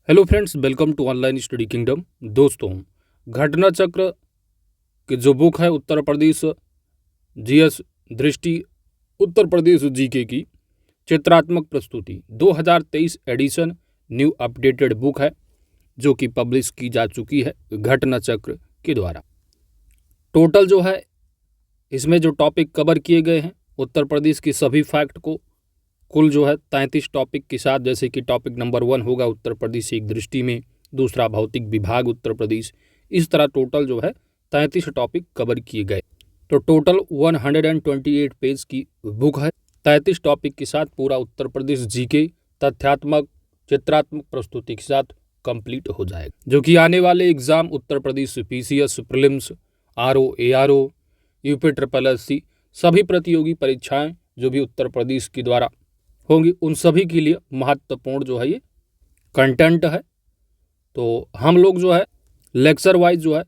Hello friends, welcome to online study kingdom. दोस्तों, घटना चक्र की जो बुक है उत्तर प्रदेश जीएस दृष्टि उत्तर प्रदेश जीके की चित्रात्मक प्रस्तुति 2023 एडिशन न्यू अपडेटेड बुक है जो कि पब्लिश की जा चुकी है घटना चक्र के द्वारा। टोटल जो है इसमें जो टॉपिक कवर किए गए हैं उत्तर प्रदेश की सभी फैक्ट को कुल जो है 33 टॉपिक के साथ, जैसे कि टॉपिक नंबर 1 होगा उत्तर प्रदेश एक दृष्टि में, दूसरा भौतिक विभाग उत्तर प्रदेश, इस तरह टोटल जो है 33 टॉपिक कवर किए गए। तो टोटल 128 पेज की बुक है। 33 टॉपिक के साथ पूरा उत्तर प्रदेश जीके तथ्यात्मक चित्रात्मक प्रस्तुति के साथ कंप्लीट हो जाएगा, जो कि आने वाले exam Uttar Pradesh PCS prelims, RO, ARO, UP triple SC सभी प्रतियोगी परीक्षाएं जो भी उत्तर प्रदेश के द्वारा होंगी उन सभी के लिए महत्वपूर्ण जो है ये कंटेंट है। तो हम लोग जो है लेक्चर वाइज जो है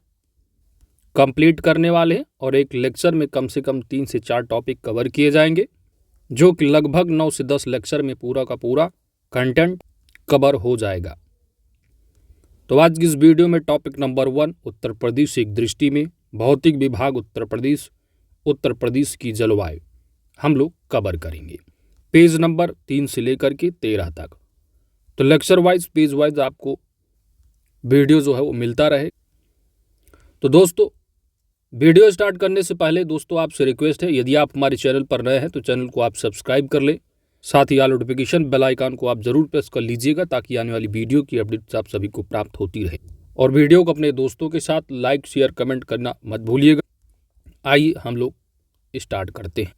कंप्लीट करने वाले हैं और एक लेक्चर में कम से कम 3 से 4 टॉपिक कवर किए जाएंगे, जो कि लगभग 9 से 10 लेक्चर में पूरा का पूरा कंटेंट कवर हो जाएगा। तो आज की इस वीडियो में टॉपिक नंबर 1 उत्तर प्रदेश एक दृष्टि में भौतिक विभाग उत्तर प्रदेश की जलवायु हम लोग कवर करेंगे, पेज नंबर 3 से लेकर के 13 तक। तो लेक्चर वाइज पेज वाइज आपको वीडियो जो है वो मिलता रहे। तो दोस्तों, वीडियो स्टार्ट करने से पहले दोस्तों आपसे रिक्वेस्ट है, यदि आप हमारे चैनल पर नए हैं तो चैनल को आप सब्सक्राइब कर लें, साथ ही ऑल नोटिफिकेशन बेल आइकन को आप जरूर प्रेस कर लीजिएगा ताकि आने वाली वीडियो की अपडेट्स आप सभी को प्राप्त होती रहे। और वीडियो को अपने दोस्तों के साथ लाइक शेयर कमेंट करना मत भूलिएगा। आइए हम लोग स्टार्ट करते हैं।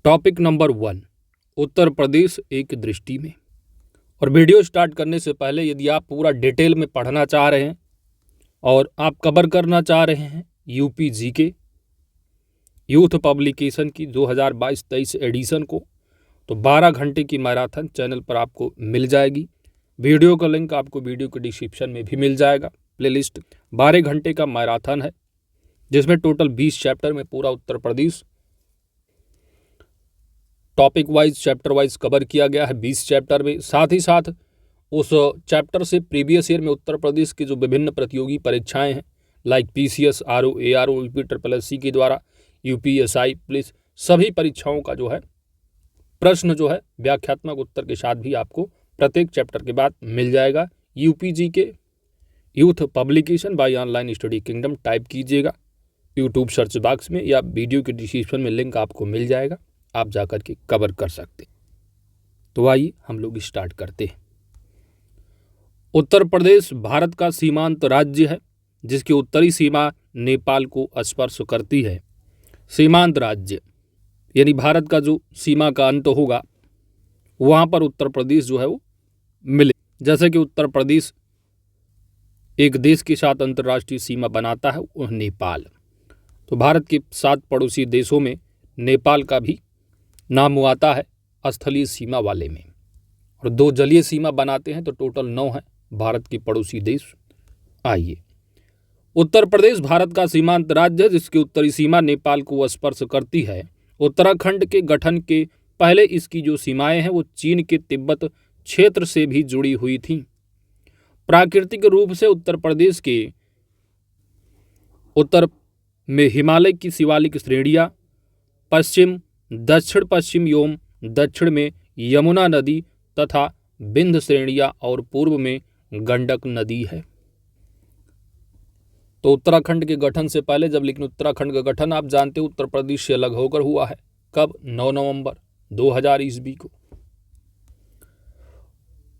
टॉपिक नंबर 1 उत्तर प्रदेश एक दृष्टि में। और वीडियो स्टार्ट करने से पहले यदि आप पूरा डिटेल में पढ़ना चाह रहे हैं और आप कवर करना चाह रहे हैं यूपी जीके यूथ पब्लिकेशन की 2022-23 एडिशन को, तो 12 घंटे की मैराथन चैनल पर आपको मिल जाएगी। वीडियो का लिंक आपको वीडियो के डिस्क्रिप्शन में भी मिल जाएगा। प्लेलिस्ट 12 घंटे का मैराथन है जिसमें टोटल 20 चैप्टर में पूरा Uttar Pradesh topic wise chapter wise cover किया गया है 20 चैप्टर में। साथ ही साथ उस चैप्टर से प्रीवियस ईयर में उत्तर प्रदेश की जो विभिन्न प्रतियोगी परीक्षाएं हैं like PCS, RO, ARO, UP triple SC के द्वारा यूपीएसआई पुलिस सभी परीक्षाओं का जो है प्रश्न जो है व्याख्यात्मक उत्तर के साथ भी आपको प्रत्येक चैप्टर के बाद मिल जाएगा। यूपीजी के youth publication by online study kingdom type कीजिएगा यूट्यूब सर्च बॉक्स में, या वीडियो के डिस्क्रिप्शन में लिंक आपको मिल जाएगा, आप जाकर के कवर कर सकते हैं। तो आइए हम लोग स्टार्ट करते हैं। उत्तर प्रदेश भारत का सीमांत राज्य है जिसकी उत्तरी सीमा नेपाल को स्पर्श करती है। सीमांत राज्य यानी भारत का जो सीमा का अंत होगा वहाँ पर उत्तर प्रदेश जो है वो मिले। जैसे कि उत्तर प्रदेश एक देश के साथ अंतर्राष्ट्रीय सीमा बनाता है वह नेपाल। तो भारत के 7 पड़ोसी देशों में नेपाल का भी नाम आता है स्थलीय सीमा वाले में, और 2 जलीय सीमा बनाते हैं, तो टोटल 9 है भारत के पड़ोसी देश। आइए, उत्तर प्रदेश भारत का सीमांत राज्य है जिसकी उत्तरी सीमा नेपाल को स्पर्श करती है। उत्तराखंड के गठन के पहले इसकी जो सीमाएं हैं वो चीन के तिब्बत क्षेत्र से भी जुड़ी हुई थीं। प्राकृतिक रूप से उत्तर प्रदेश के उत्तर में हिमालय की शिवालिक श्रेणियां, पश्चिम दक्षिण पश्चिम एवं दक्षिण में यमुना नदी तथा विंध्य श्रेणियां और पूर्व में गंडक नदी है। तो उत्तराखंड के गठन से पहले जब, लेकिन उत्तराखंड का गठन आप जानते हो उत्तर प्रदेश से अलग होकर हुआ है। कब? 9 नवंबर 2000 ईस्वी को।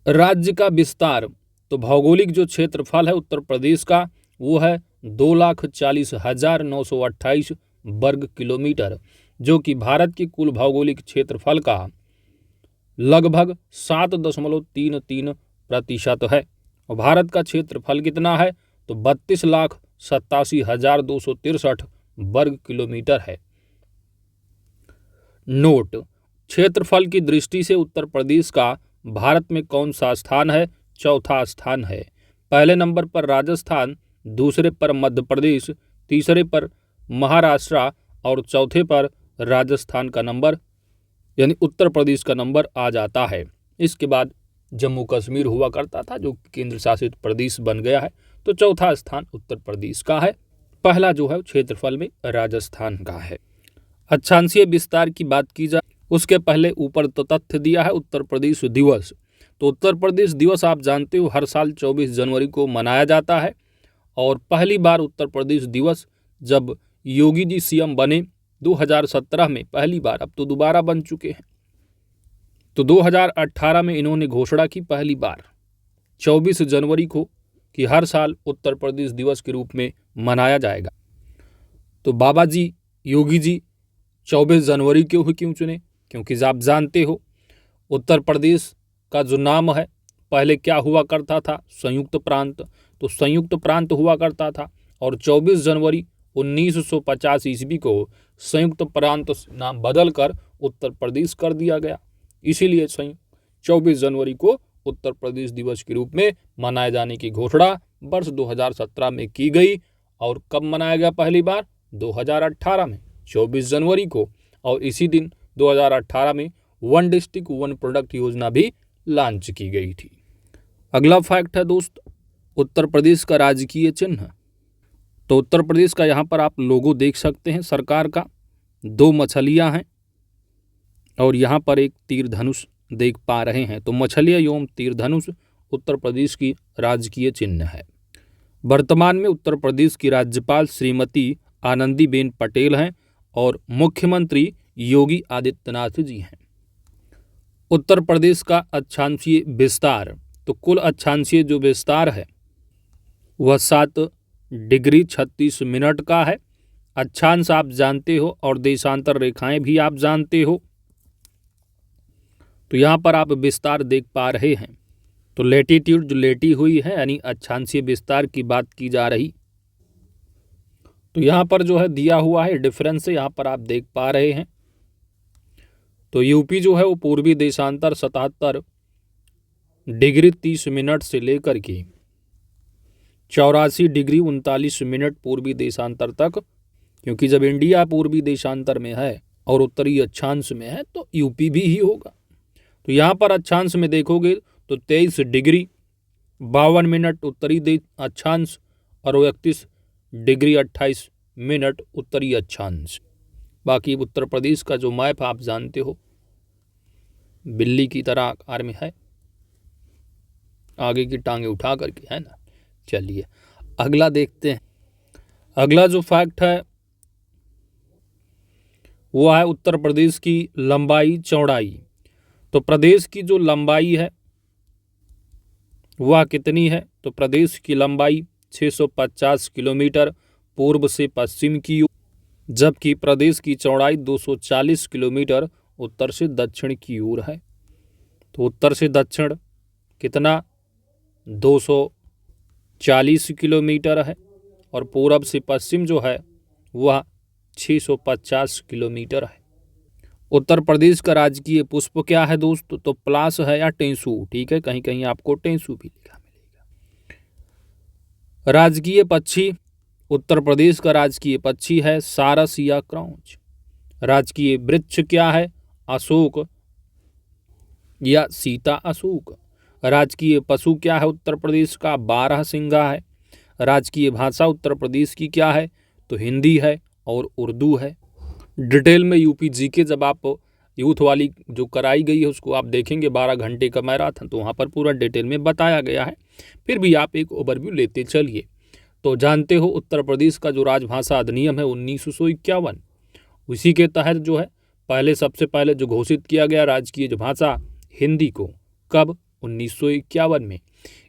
राज्य का विस्तार, तो भौगोलिक जो क्षेत्रफल है उत्तर प्रदेश का वो है 2,40,928 वर्ग किलोमीटर, जो कि भारत के कुल भौगोलिक क्षेत्रफल का लगभग 7.33% है। और भारत का क्षेत्रफल कितना है? तो 32,87,263 वर्ग किलोमीटर है। नोट, क्षेत्रफल की दृष्टि से उत्तर प्रदेश का भारत में कौन सा स्थान है? चौथा स्थान है। पहले नंबर पर राजस्थान, दूसरे पर मध्य प्रदेश, तीसरे पर महाराष्ट्र और चौथे पर राजस्थान का नंबर यानी उत्तर प्रदेश का नंबर आ जाता है। इसके बाद जम्मू कश्मीर हुआ करता था जो केंद्र शासित प्रदेश बन गया है। तो चौथा स्थान उत्तर प्रदेश का है। पहला जो है क्षेत्रफल में राजस्थान का है। अक्षांशीय विस्तार की बात की जाए उसके पहले ऊपर तो तथ्य दिया है उत्तर प्रदेश दिवस। तो उत्तर प्रदेश दिवस आप जानते हो हर साल 24 जनवरी को मनाया जाता है। और पहली बार उत्तर प्रदेश दिवस जब योगी जी सीएम बने 2017 में पहली बार, अब तो दोबारा बन चुके हैं, तो 2018 में इन्होंने घोषणा की पहली बार 24 जनवरी को कि हर साल उत्तर प्रदेश दिवस के रूप में मनाया जाएगा। तो बाबा जी योगी जी 24 जनवरी क्यों चुने? क्योंकि आप जानते हो उत्तर प्रदेश का जो नाम है पहले क्या हुआ करता था, संयुक्त प्रांत। तो संयुक्त प्रांत हुआ करता था और 24 जनवरी 1950 ईस्वी को संयुक्त प्रांत नाम बदलकर उत्तर प्रदेश कर दिया गया। इसीलिए 24 जनवरी को उत्तर प्रदेश दिवस के रूप में मनाए जाने की घोषणा वर्ष 2017 में की गई। और कब मनाया गया पहली बार? 2018 में 24 जनवरी को। और इसी दिन 2018 में वन डिस्ट्रिक्ट वन प्रोडक्ट योजना भी लॉन्च की गई थी। अगला फैक्ट है दोस्त, उत्तर प्रदेश का राजकीय चिन्ह। तो उत्तर प्रदेश का यहाँ पर आप लोगो देख सकते हैं सरकार का, 2 मछलियाँ हैं और यहाँ पर एक तीर धनुष देख पा रहे हैं। तो मछलियाँ एवं तीर धनुष उत्तर प्रदेश की राजकीय चिन्ह है। वर्तमान में उत्तर प्रदेश की राज्यपाल श्रीमती आनंदीबेन पटेल हैं और मुख्यमंत्री योगी आदित्यनाथ जी हैं। उत्तर प्रदेश का अक्षांशीय विस्तार, तो कुल अक्षांशीय जो विस्तार है वह 7 डिग्री 36 मिनट का है। अक्षांश आप जानते हो और देशांतर रेखाएं भी आप जानते हो। तो यहाँ पर आप विस्तार देख पा रहे हैं। तो लेटीट्यूड जो लेटी हुई है यानी अक्षांशीय विस्तार की बात की जा रही। तो यहाँ पर जो है दिया हुआ है डिफरेंस से यहाँ पर आप देख पा रहे हैं। तो यूपी जो है वो पूर्वी देशांतर 77 डिग्री 30 मिनट से लेकर के 84 डिग्री 39 मिनट पूर्वी देशांतर तक, क्योंकि जब इंडिया पूर्वी देशांतर में है और उत्तरी अक्षांश में है तो यूपी भी ही होगा। तो यहाँ पर अक्षांश में देखोगे तो 23 डिग्री 52 मिनट उत्तरी अक्षांश और 31 डिग्री 28 मिनट उत्तरी अक्षांश। बाकी उत्तर प्रदेश का जो मैप आप जानते हो बिल्ली की तरह आकार में है, आगे की टांगे उठा करके, है ना। चलिए अगला देखते हैं। अगला जो फैक्ट है वो है उत्तर प्रदेश की लंबाई चौड़ाई। तो प्रदेश की जो लंबाई है वह कितनी है? तो प्रदेश की लंबाई 650 किलोमीटर पूर्व से पश्चिम की ओर, जबकि प्रदेश की चौड़ाई 240 किलोमीटर उत्तर से दक्षिण की ओर है। तो उत्तर से दक्षिण कितना? 240 किलोमीटर है और पूरब से पश्चिम जो है वह 650 किलोमीटर है। उत्तर प्रदेश का राजकीय पुष्प क्या है दोस्त? तो पलाश है या टेंसू, ठीक है, कहीं कहीं आपको टेंसू भी लिखा मिलेगा। राजकीय पक्षी, उत्तर प्रदेश का राजकीय पक्षी है सारस या क्रौंच। राजकीय वृक्ष क्या है? अशोक या सीता अशोक। राजकीय पशु क्या है उत्तर प्रदेश का? बारहसिंगा है। राजकीय भाषा उत्तर प्रदेश की क्या है? तो हिंदी है और उर्दू है। डिटेल में यूपी जीके जब आप यूथ वाली जो कराई गई है उसको आप देखेंगे 12 घंटे का मैराथन, तो वहाँ पर पूरा डिटेल में बताया गया है। फिर भी आप एक ओवरव्यू लेते चलिए। तो जानते हो उत्तर प्रदेश का जो राजभाषा अधिनियम है 1951, उसी के तहत जो है सबसे पहले जो घोषित किया गया राजकीय जो भाषा हिंदी को, कब? 1951 में।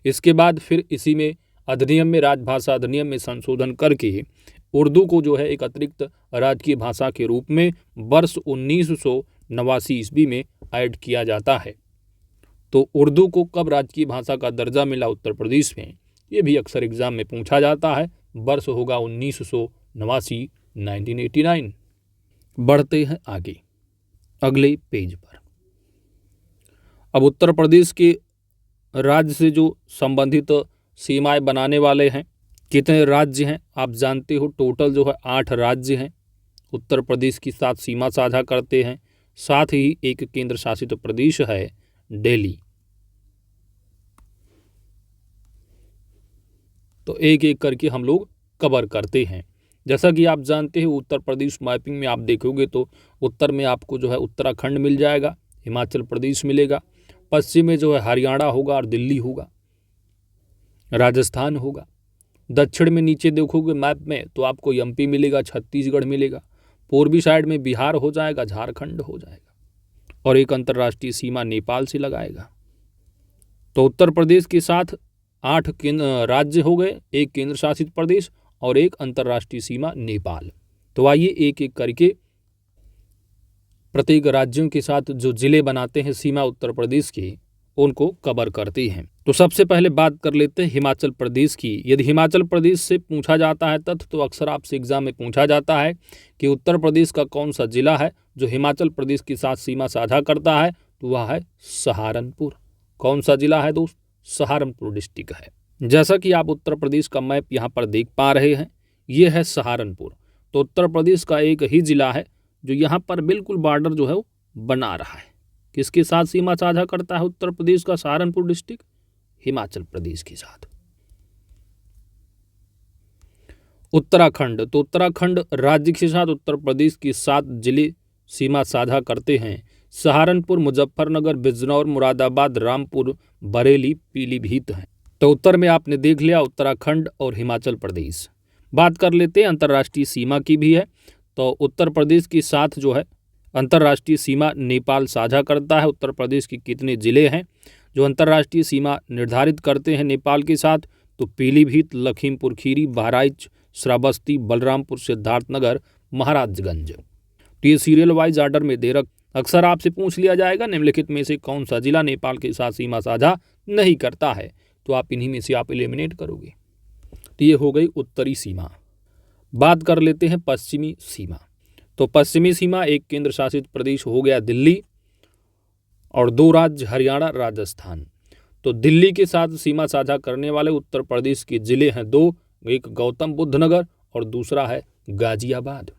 इसके बाद फिर इसी में अधिनियम में राजभाषा अधिनियम में संशोधन करके उर्दू को जो है एक अतिरिक्त राजकीय भाषा के रूप में वर्ष 1989 ईस्वी में ऐड किया जाता है। तो उर्दू को कब राजकीय भाषा का दर्जा मिला उत्तर प्रदेश में, ये भी अक्सर एग्जाम में पूछा जाता है। वर्ष होगा 1989, 1989। बढ़ते हैं आगे अगले पेज पर। अब उत्तर प्रदेश के राज्य से जो संबंधित सीमाएं बनाने वाले हैं, कितने राज्य हैं आप जानते हो? टोटल जो है 8 राज्य हैं उत्तर प्रदेश के साथ सीमा साझा करते हैं। साथ ही एक केंद्र शासित प्रदेश है दिल्ली। तो एक एक करके हम लोग कवर करते हैं। जैसा कि आप जानते हैं उत्तर प्रदेश मैपिंग में आप देखोगे तो उत्तर में आपको जो है उत्तराखंड मिल जाएगा, हिमाचल प्रदेश मिलेगा, पश्चिम में जो है हरियाणा होगा और दिल्ली होगा, राजस्थान होगा। दक्षिण में नीचे देखोगे मैप में तो आपको एमपी मिलेगा, छत्तीसगढ़ मिलेगा, पूर्वी साइड में बिहार हो जाएगा, झारखंड हो जाएगा, और एक अंतर्राष्ट्रीय सीमा नेपाल से लगाएगा। तो उत्तर प्रदेश के साथ 8 राज्य हो गए, एक केंद्र शासित प्रदेश और एक अंतर्राष्ट्रीय सीमा नेपाल। तो आइए एक एक करके प्रत्येक राज्यों के साथ जो जिले बनाते हैं सीमा उत्तर प्रदेश के, उनको कवर करते हैं। तो सबसे पहले बात कर लेते हैं हिमाचल प्रदेश की। यदि हिमाचल प्रदेश से पूछा जाता है तथ्य तो अक्सर आपसे एग्जाम में पूछा जाता है कि उत्तर प्रदेश का कौन सा जिला है जो हिमाचल प्रदेश के साथ सीमा साझा करता है, तो वह है सहारनपुर। कौन सा जिला है दोस्त? सहारनपुर डिस्ट्रिक्ट है। जैसा कि आप उत्तर प्रदेश का मैप यहाँ पर देख पा रहे हैं, ये है सहारनपुर। तो उत्तर प्रदेश का एक ही जिला है जो यहाँ पर बिल्कुल बॉर्डर जो है वो बना रहा है। किसके साथ सीमा साझा करता है उत्तर प्रदेश का सहारनपुर डिस्ट्रिक्ट? हिमाचल प्रदेश के साथ। उत्तराखंड, तो उत्तराखंड राज्य के साथ उत्तर प्रदेश के 7 जिले सीमा साझा करते हैं। सहारनपुर, मुजफ्फरनगर, बिजनौर, मुरादाबाद, रामपुर, बरेली, पीलीभीत हैं। तो उत्तर में आपने देख लिया उत्तराखंड और हिमाचल प्रदेश। बात कर लेते हैं अंतर्राष्ट्रीय सीमा की भी है। तो उत्तर प्रदेश के साथ जो है अंतर्राष्ट्रीय सीमा नेपाल साझा करता है। उत्तर प्रदेश के कितने जिले हैं जो अंतर्राष्ट्रीय सीमा निर्धारित करते हैं नेपाल के साथ? तो पीलीभीत, लखीमपुर खीरी, बहराइच, श्रावस्ती, बलरामपुर, सिद्धार्थनगर, महाराजगंज। तो ये सीरियल वाइज ऑर्डर में दे रख। अक्सर आपसे पूछ लिया जाएगा निम्नलिखित में से कौन सा जिला नेपाल के साथ सीमा साझा नहीं करता है, तो आप इन्हीं में से आप एलिमिनेट करोगे। तो ये हो गई उत्तरी सीमा। बात कर लेते हैं पश्चिमी सीमा। तो पश्चिमी सीमा एक केंद्र शासित प्रदेश हो गया दिल्ली और 2 राज्य हरियाणा, राजस्थान। तो दिल्ली के साथ सीमा साझा करने वाले उत्तर प्रदेश के जिले हैं 2, एक गौतम बुद्ध नगर और दूसरा है गाजियाबाद।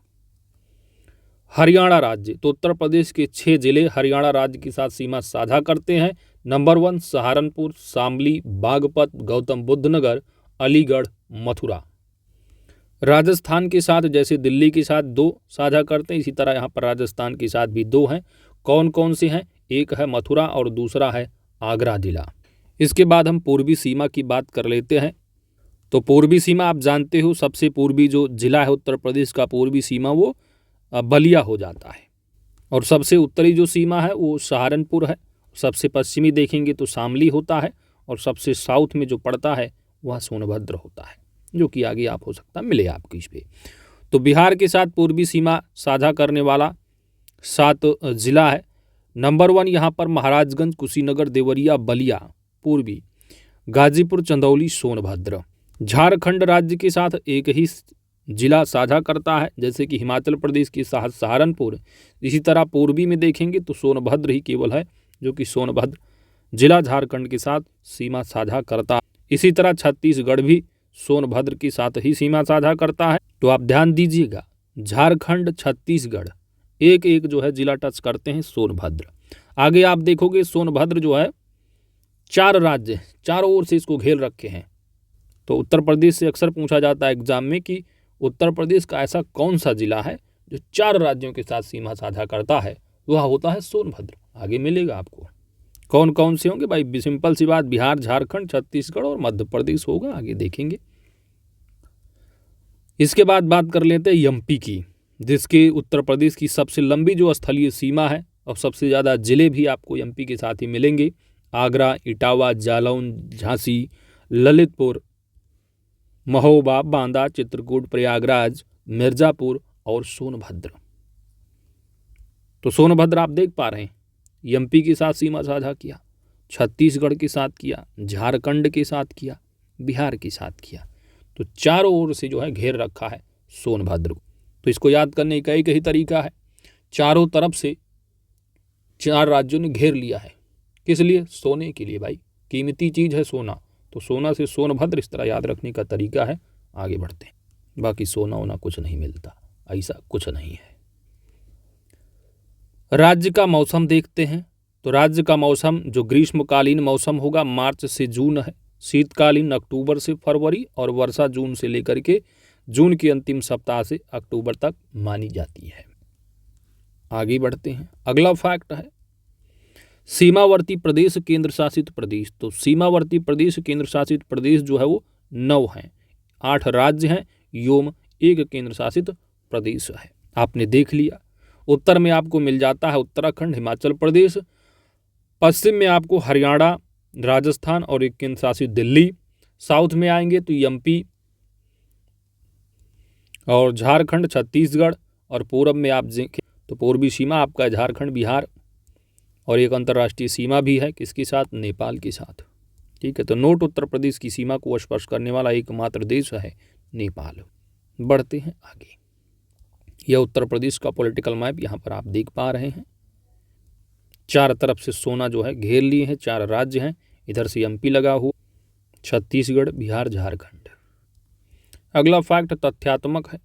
हरियाणा राज्य, तो उत्तर प्रदेश के 6 जिले हरियाणा राज्य के साथ सीमा साझा करते हैं। नंबर 1 सहारनपुर, शामली, बागपत, गौतम बुद्ध नगर, अलीगढ़, मथुरा। राजस्थान के साथ जैसे दिल्ली के साथ 2 साझा करते हैं, इसी तरह यहाँ पर राजस्थान के साथ भी 2 हैं। कौन कौन से हैं? एक है मथुरा और दूसरा है आगरा जिला। इसके बाद हम पूर्वी सीमा की बात कर लेते हैं। तो पूर्वी सीमा आप जानते हो सबसे पूर्वी जो जिला है उत्तर प्रदेश का पूर्वी सीमा वो बलिया हो जाता है, और सबसे उत्तरी जो सीमा है वो सहारनपुर है। सबसे पश्चिमी देखेंगे तो शामली होता है, और सबसे साउथ में जो पड़ता है वह सोनभद्र होता है, जो कि आगे आप हो सकता मिले आपको इस पे। तो बिहार के साथ पूर्वी सीमा साझा करने वाला 7 जिला है। नंबर 1 यहाँ पर महाराजगंज, कुशीनगर, देवरिया, बलिया पूर्वी, गाजीपुर, चंदौली, सोनभद्र। झारखंड राज्य के साथ एक ही जिला साझा करता है, जैसे कि हिमाचल प्रदेश के साथ सहारनपुर। इसी तरह पूर्वी में देखेंगे तो सोनभद्र ही केवल है जो कि सोनभद्र जिला झारखंड के साथ सीमा साझा करता है। इसी तरह छत्तीसगढ़ भी सोनभद्र के साथ ही सीमा साझा करता है। तो आप ध्यान दीजिएगा, झारखंड, छत्तीसगढ़ एक एक जो है जिला टच करते हैं सोनभद्र। आगे आप देखोगे सोनभद्र जो है 4 राज्य चारों ओर से इसको घेर रखे हैं। तो उत्तर प्रदेश से अक्सर पूछा जाता है एग्जाम में कि उत्तर प्रदेश का ऐसा कौन सा जिला है जो 4 राज्यों के साथ सीमा साझा करता है? वह होता है सोनभद्र। आगे मिलेगा आपको। कौन कौन से होंगे भाई? सिंपल सी बात, बिहार, झारखंड, छत्तीसगढ़ और मध्य प्रदेश होगा, आगे देखेंगे। इसके बाद बात कर लेते हैं एमपी की, जिसके उत्तर प्रदेश की सबसे लंबी जो स्थलीय सीमा है और सबसे ज़्यादा जिले भी आपको एमपी के साथ ही मिलेंगे। आगरा, इटावा, जालौन, झांसी, ललितपुर, महोबा, बांदा, चित्रकूट, प्रयागराज, मिर्जापुर और सोनभद्र। तो सोनभद्र आप देख पा रहे हैं एमपी के साथ सीमा साझा किया, छत्तीसगढ़ के साथ किया, झारखंड के साथ किया, बिहार के साथ किया। तो चारों ओर से जो है घेर रखा है सोनभद्र। तो इसको याद करने का एक ही तरीका है, चारों तरफ से 4 राज्यों ने घेर लिया है। किस लिए? सोने के लिए भाई, कीमती चीज़ है सोना। तो सोना से सोनभद्र, इस तरह याद रखने का तरीका है। आगे बढ़ते हैं, बाकी सोना वोना कुछ नहीं मिलता, ऐसा कुछ नहीं है। राज्य का मौसम देखते हैं। तो राज्य का मौसम जो ग्रीष्मकालीन मौसम होगा मार्च से जून है, शीतकालीन अक्टूबर से फरवरी और वर्षा जून से लेकर के जून के अंतिम सप्ताह से अक्टूबर तक मानी जाती है। आगे बढ़ते हैं। अगला फैक्ट है सीमावर्ती प्रदेश केंद्र शासित प्रदेश। तो सीमावर्ती प्रदेश केंद्र शासित प्रदेश जो है वो 9 हैं, 8 राज्य हैं एवं 1 केंद्र शासित प्रदेश है। आपने देख लिया। उत्तर में आपको मिल जाता है उत्तराखंड, हिमाचल प्रदेश। पश्चिम में आपको हरियाणा, राजस्थान और 1 केंद्र शासित दिल्ली। साउथ में आएंगे तो एमपी और झारखंड, छत्तीसगढ़। और पूरब में आप देखें तो पूर्वी सीमा आपका झारखंड, बिहार और एक अंतर्राष्ट्रीय सीमा भी है किसके साथ? नेपाल के साथ। ठीक है, तो नोट उत्तर प्रदेश की सीमा को स्पर्श करने वाला एकमात्र देश है नेपाल। बढ़ते हैं आगे। यह उत्तर प्रदेश का पॉलिटिकल मैप यहाँ पर आप देख पा रहे हैं। चार तरफ से सोना जो है घेर लिए हैं, 4 राज्य हैं, इधर से एमपी लगा हुआ, छत्तीसगढ़, बिहार, झारखंड। अगला फैक्ट तथ्यात्मक है।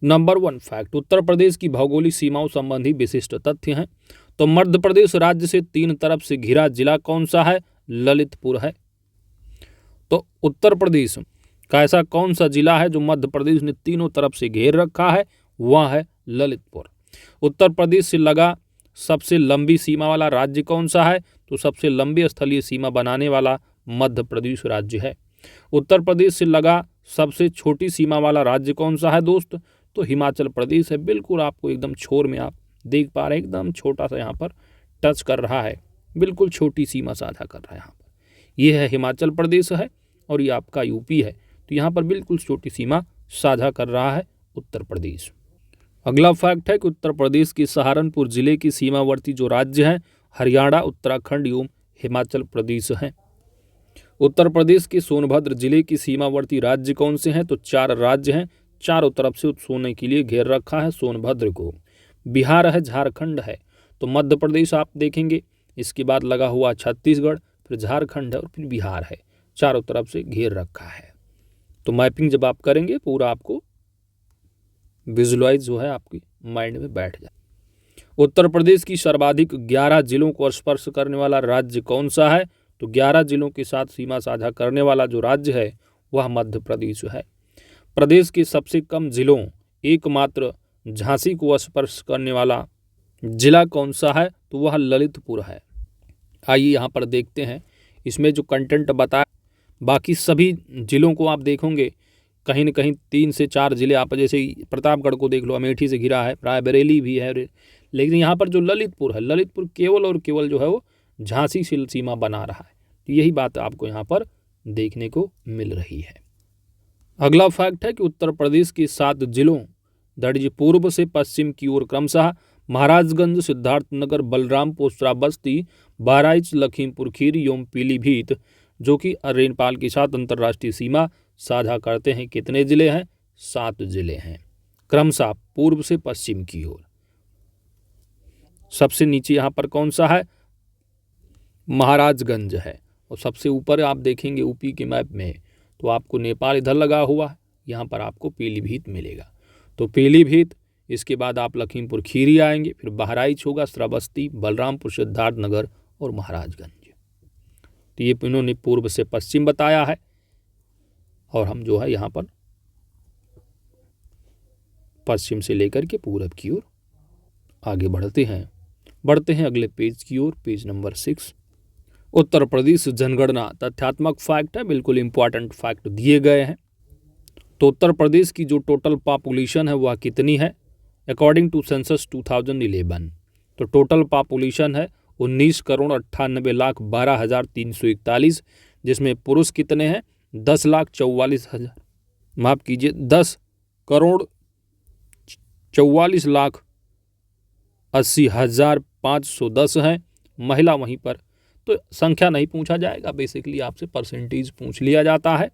नंबर 1 फैक्ट, उत्तर प्रदेश की भौगोलिक सीमाओं संबंधी विशिष्ट तथ्य हैं। तो मध्य प्रदेश राज्य से 3 तरफ से घिरा जिला कौन सा है? ललितपुर है। तो उत्तर प्रदेश का ऐसा कौन सा जिला है जो मध्य प्रदेश ने तीनों तरफ से घेर रखा है? वह है ललितपुर। उत्तर प्रदेश से लगा सबसे लंबी सीमा वाला राज्य कौन सा है? तो सबसे लंबी स्थलीय सीमा बनाने वाला मध्य प्रदेश राज्य है। उत्तर प्रदेश से लगा सबसे छोटी सीमा वाला राज्य कौन सा है दोस्त? तो हिमाचल प्रदेश है। बिल्कुल आपको एकदम छोर में आप देख पा रहे हैं, एकदम छोटा सा यहाँ पर टच कर रहा है, बिल्कुल छोटी सीमा साझा कर रहा है यहाँ पर। ये है हिमाचल प्रदेश है और ये आपका यूपी है। तो यहाँ पर बिल्कुल छोटी सीमा साझा कर रहा है उत्तर प्रदेश। अगला फैक्ट है कि उत्तर प्रदेश के सहारनपुर जिले की सीमावर्ती जो राज्य हैं हरियाणा, उत्तराखंड एवं हिमाचल प्रदेश हैं। उत्तर प्रदेश के सोनभद्र जिले की सीमावर्ती राज्य कौन से हैं? तो 4 राज्य हैं, चारों तरफ से सोने के लिए घेर रखा है सोनभद्र को। बिहार है, झारखंड है। तो मध्य प्रदेश आप देखेंगे, इसके बाद लगा हुआ छत्तीसगढ़, फिर झारखंड है और फिर बिहार है। चारों तरफ से घेर रखा है। तो मैपिंग जब आप करेंगे पूरा आपको विजुअलाइज जो है आपकी माइंड में बैठ जाए। उत्तर प्रदेश की सर्वाधिक 11 जिलों को स्पर्श करने वाला राज्य कौन सा है? तो 11 जिलों के साथ सीमा साझा करने वाला जो राज्य है वह मध्य प्रदेश है। प्रदेश के सबसे कम जिलों एकमात्र झांसी को स्पर्श करने वाला जिला कौन सा है? तो वह ललितपुर है। आइए यहाँ पर देखते हैं इसमें जो कंटेंट बताया। बाकी सभी जिलों को आप देखोगे कहीं न कहीं 3 से 4 जिले, आप जैसे प्रतापगढ़ को देख लो, अमेठी से घिरा है, रायबरेली भी है, लेकिन यहाँ पर जो ललितपुर है, ललितपुर केवल और केवल जो है वो झांसी से सीमा बना रहा है। तो यही बात आपको यहाँ पर देखने को मिल रही है। अगला फैक्ट है कि उत्तर प्रदेश के 7 जिलों दर्ज पूर्व से पश्चिम की ओर क्रमशः महाराजगंज, सिद्धार्थनगर, बलरामपुर, श्रावस्ती, बहराइच, लखीमपुर खीरी एवं पीलीभीत जो कि नेपाल के साथ अंतर्राष्ट्रीय सीमा साझा करते हैं। कितने जिले हैं? 7 जिले हैं, क्रमशः पूर्व से पश्चिम की ओर। सबसे नीचे यहाँ पर कौन सा है? महाराजगंज है। और सबसे ऊपर आप देखेंगे यूपी के मैप में तो आपको नेपाल इधर लगा हुआ है, यहाँ पर आपको पीलीभीत मिलेगा। तो पीलीभीत, इसके बाद आप लखीमपुर खीरी आएंगे, फिर बहराइच होगा, श्रावस्ती, बलरामपुर, सिद्धार्थनगर और महाराजगंज। तो ये इन्होंने पूर्व से पश्चिम बताया है और हम जो है यहाँ पर पश्चिम से लेकर के पूरब की ओर आगे बढ़ते हैं अगले पेज की ओर, पेज नंबर 6। उत्तर प्रदेश जनगणना तथ्यात्मक फैक्ट है, बिल्कुल इंपॉर्टेंट फैक्ट दिए गए हैं। तो उत्तर प्रदेश की जो टोटल पॉपुलेशन है वह कितनी है? अकॉर्डिंग टू सेंसस 2011 तो टोटल पॉपुलेशन है 19,98,12,341, जिसमें पुरुष कितने हैं? 10,44,000, माफ कीजिए 10,44,80,510 हैं। महिला वहीं पर, तो संख्या नहीं पूछा जाएगा, बेसिकली आपसे परसेंटेज पूछ लिया जाता है।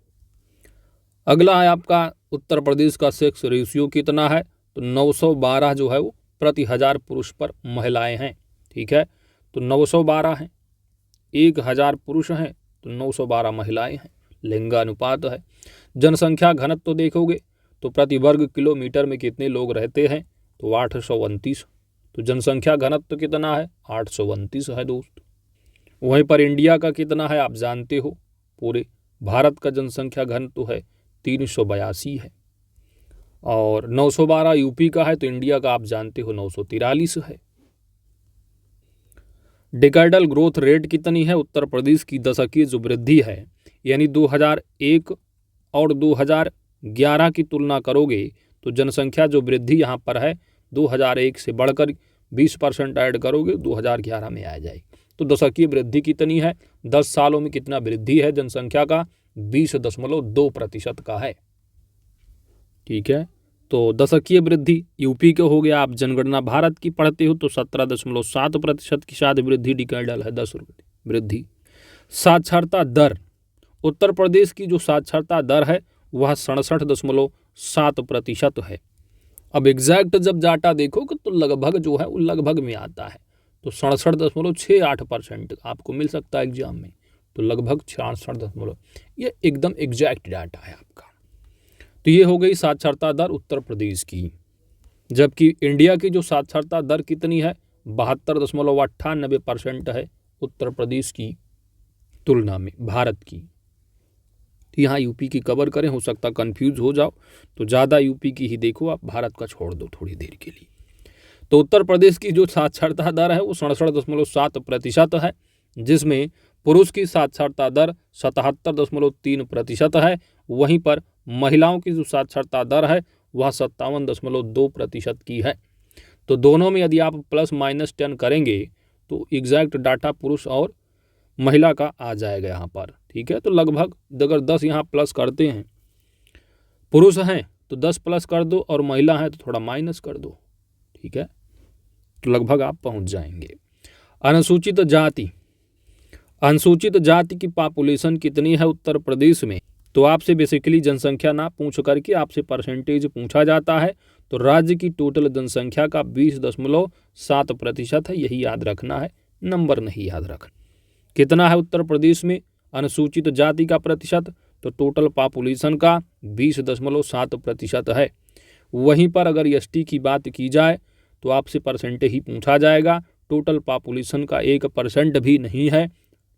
अगला है आपका उत्तर प्रदेश का सेक्स रेशियो कितना है? तो 912 जो है वो प्रति 1000 पुरुष पर महिलाएं हैं। ठीक है, तो 912 हैं, 1000 पुरुष हैं तो 912 महिलाएं हैं, लिंगानुपात है। जनसंख्या घनत्व तो देखोगे तो प्रति वर्ग किलोमीटर में कितने लोग रहते हैं? तो 829। तो जनसंख्या घनत्व कितना है? 829 है दोस्त। वहीं पर इंडिया का कितना है आप जानते हो, पूरे भारत का जनसंख्या घनत्व है 382 है, और 912 यूपी का है, तो इंडिया का आप जानते हो 943 है। डिकाइडल ग्रोथ रेट कितनी है? उत्तर प्रदेश की दशकीय जो वृद्धि है, यानी 2001 और 2011 की तुलना करोगे तो जनसंख्या जो वृद्धि यहाँ पर है 2001 से बढ़कर 20% ऐड करोगे 2011 में आ जाएगी। तो दशकीय वृद्धि कितनी है? 10 सालों में कितना वृद्धि है जनसंख्या का? 20.2% का है। ठीक है, तो दशकीय वृद्धि यूपी के हो गया। आप जनगणना भारत की पढ़ते हो तो 17.7% की शायद वृद्धि डिकाइडल है, 10 वृद्धि। साक्षरता दर, उत्तर प्रदेश की जो साक्षरता दर है वह 67.7% है। अब एग्जैक्ट जब डाटा देखोगे तो लगभग जो है वो लगभग में आता है, तो 67.68% आपको मिल सकता है एग्जाम में, तो लगभग 66 ये एकदम एग्जैक्ट डाटा है आपका। तो ये हो गई साक्षरता दर उत्तर प्रदेश की। जबकि इंडिया की जो साक्षरता दर कितनी है? 72.98% है उत्तर प्रदेश की तुलना में भारत की। तो यहाँ यूपी की कवर करें, हो सकता कंफ्यूज हो जाओ, तो ज़्यादा यूपी की ही देखो, आप भारत का छोड़ दो थोड़ी देर के लिए। तो उत्तर प्रदेश की जो साक्षरता दर है वो 67.7% है, जिसमें पुरुष की साक्षरता दर 77.3% है। वहीं पर महिलाओं की जो साक्षरता दर है वह 57.2% की है। तो दोनों में यदि आप +-10 करेंगे तो एग्जैक्ट डाटा पुरुष और महिला का आ जाएगा यहाँ पर। ठीक है, तो लगभग अगर 10 यहाँ प्लस करते हैं, पुरुष हैं तो 10 प्लस कर दो और महिला हैं तो थोड़ा माइनस कर दो। ठीक है, तो लगभग आप पहुँच जाएंगे। अनुसूचित जाति, अनुसूचित जाति की पॉपुलेशन कितनी है उत्तर प्रदेश में? तो आपसे बेसिकली जनसंख्या ना पूछ करके आपसे परसेंटेज पूछा जाता है। तो राज्य की टोटल जनसंख्या का 20.7% है, यही याद रखना है, नंबर नहीं याद रखना। कितना है उत्तर प्रदेश में अनुसूचित जाति का प्रतिशत? तो टोटल पॉपुलेशन का 20.7% है। वहीं पर अगर एसटी की बात की जाए तो आपसे परसेंटेज ही पूछा जाएगा। टोटल पॉपुलेशन का 1% भी नहीं है,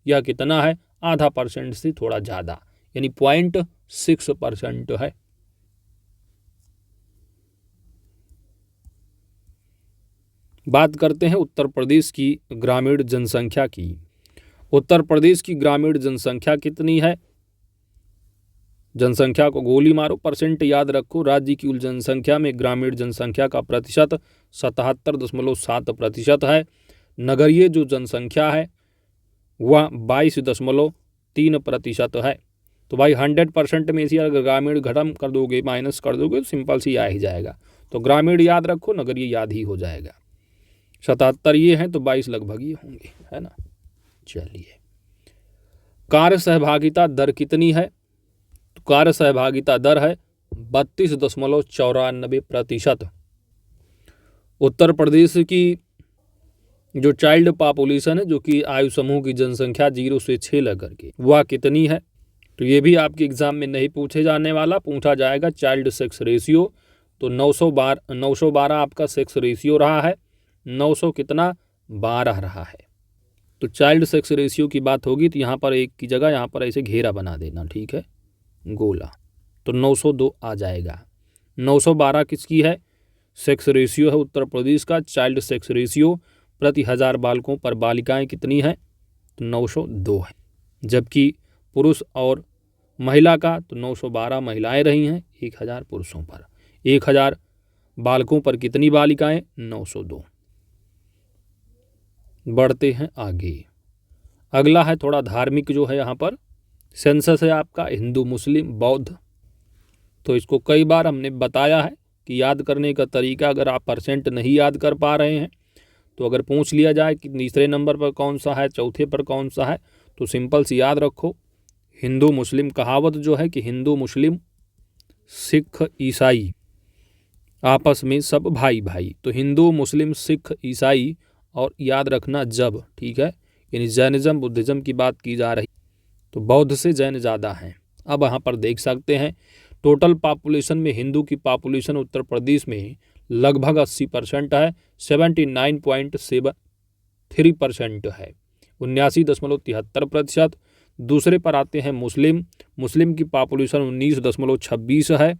यह कितना है? आधा % से थोड़ा ज़्यादा, यानी 0.6% है। बात करते हैं उत्तर प्रदेश की ग्रामीण जनसंख्या की। उत्तर प्रदेश की ग्रामीण जनसंख्या कितनी है? जनसंख्या को गोली मारो, परसेंट याद रखो। राज्य की कुल जनसंख्या में ग्रामीण जनसंख्या का प्रतिशत 77.7% है। नगरीय जो जनसंख्या है वह 22.3% है। तो भाई 100% में से अगर ग्रामीण घटम कर दोगे, माइनस कर दोगे तो सिंपल सी आ ही जाएगा। तो ग्रामीण याद रखो, नगरीय याद ही हो जाएगा। 77 ये हैं तो 22 लगभग ये होंगे, है ना। चलिए, कार्य सहभागिता दर कितनी है? तो कार्य सहभागिता दर है 32.94%। उत्तर प्रदेश की जो चाइल्ड पॉपुलेशन है, जो कि आयु समूह की जनसंख्या 0 से 6 लेकर के, वह कितनी है? तो ये भी आपके एग्जाम में नहीं पूछे जाने वाला, पूछा जाएगा चाइल्ड सेक्स रेशियो। तो 912 आपका सेक्स रेशियो रहा है, 900 कितना 12 रहा है। तो चाइल्ड सेक्स रेशियो की बात होगी तो यहाँ पर एक की जगह यहाँ पर ऐसे घेरा बना देना, ठीक है, गोला, तो 902 आ जाएगा। 912 किसकी है? सेक्स रेशियो है उत्तर प्रदेश का। चाइल्ड सेक्स रेशियो प्रति 1000 बालकों पर बालिकाएं कितनी हैं? तो 902 है। जबकि पुरुष और महिला का तो 912 महिलाएं रही हैं 1000 पुरुषों पर। 1000 बालकों पर कितनी बालिकाएं? 902। बढ़ते हैं आगे। अगला है थोड़ा धार्मिक जो है, यहाँ पर सेंसस है आपका हिंदू, मुस्लिम, बौद्ध। तो इसको कई बार हमने बताया है कि याद करने का तरीका, अगर आप परसेंट नहीं याद कर पा रहे हैं तो अगर पूछ लिया जाए कि तीसरे नंबर पर कौन सा है, चौथे पर कौन सा है, तो सिंपल सी याद रखो हिंदू मुस्लिम। कहावत जो है कि हिंदू मुस्लिम सिख ईसाई आपस में सब भाई भाई। तो हिंदू मुस्लिम सिख ईसाई, और याद रखना जब, ठीक है, यानी जैनिज़्म बुद्धिज़्म की बात की जा रही तो बौद्ध से जैन ज़्यादा हैं। अब यहाँ पर देख सकते हैं टोटल पॉपुलेशन में हिंदू की पॉपुलेशन उत्तर प्रदेश में लगभग 80% है, 79.73% है, 79.73%। दूसरे पर आते हैं मुस्लिम। मुस्लिम की पॉपुलेशन 19.26 है।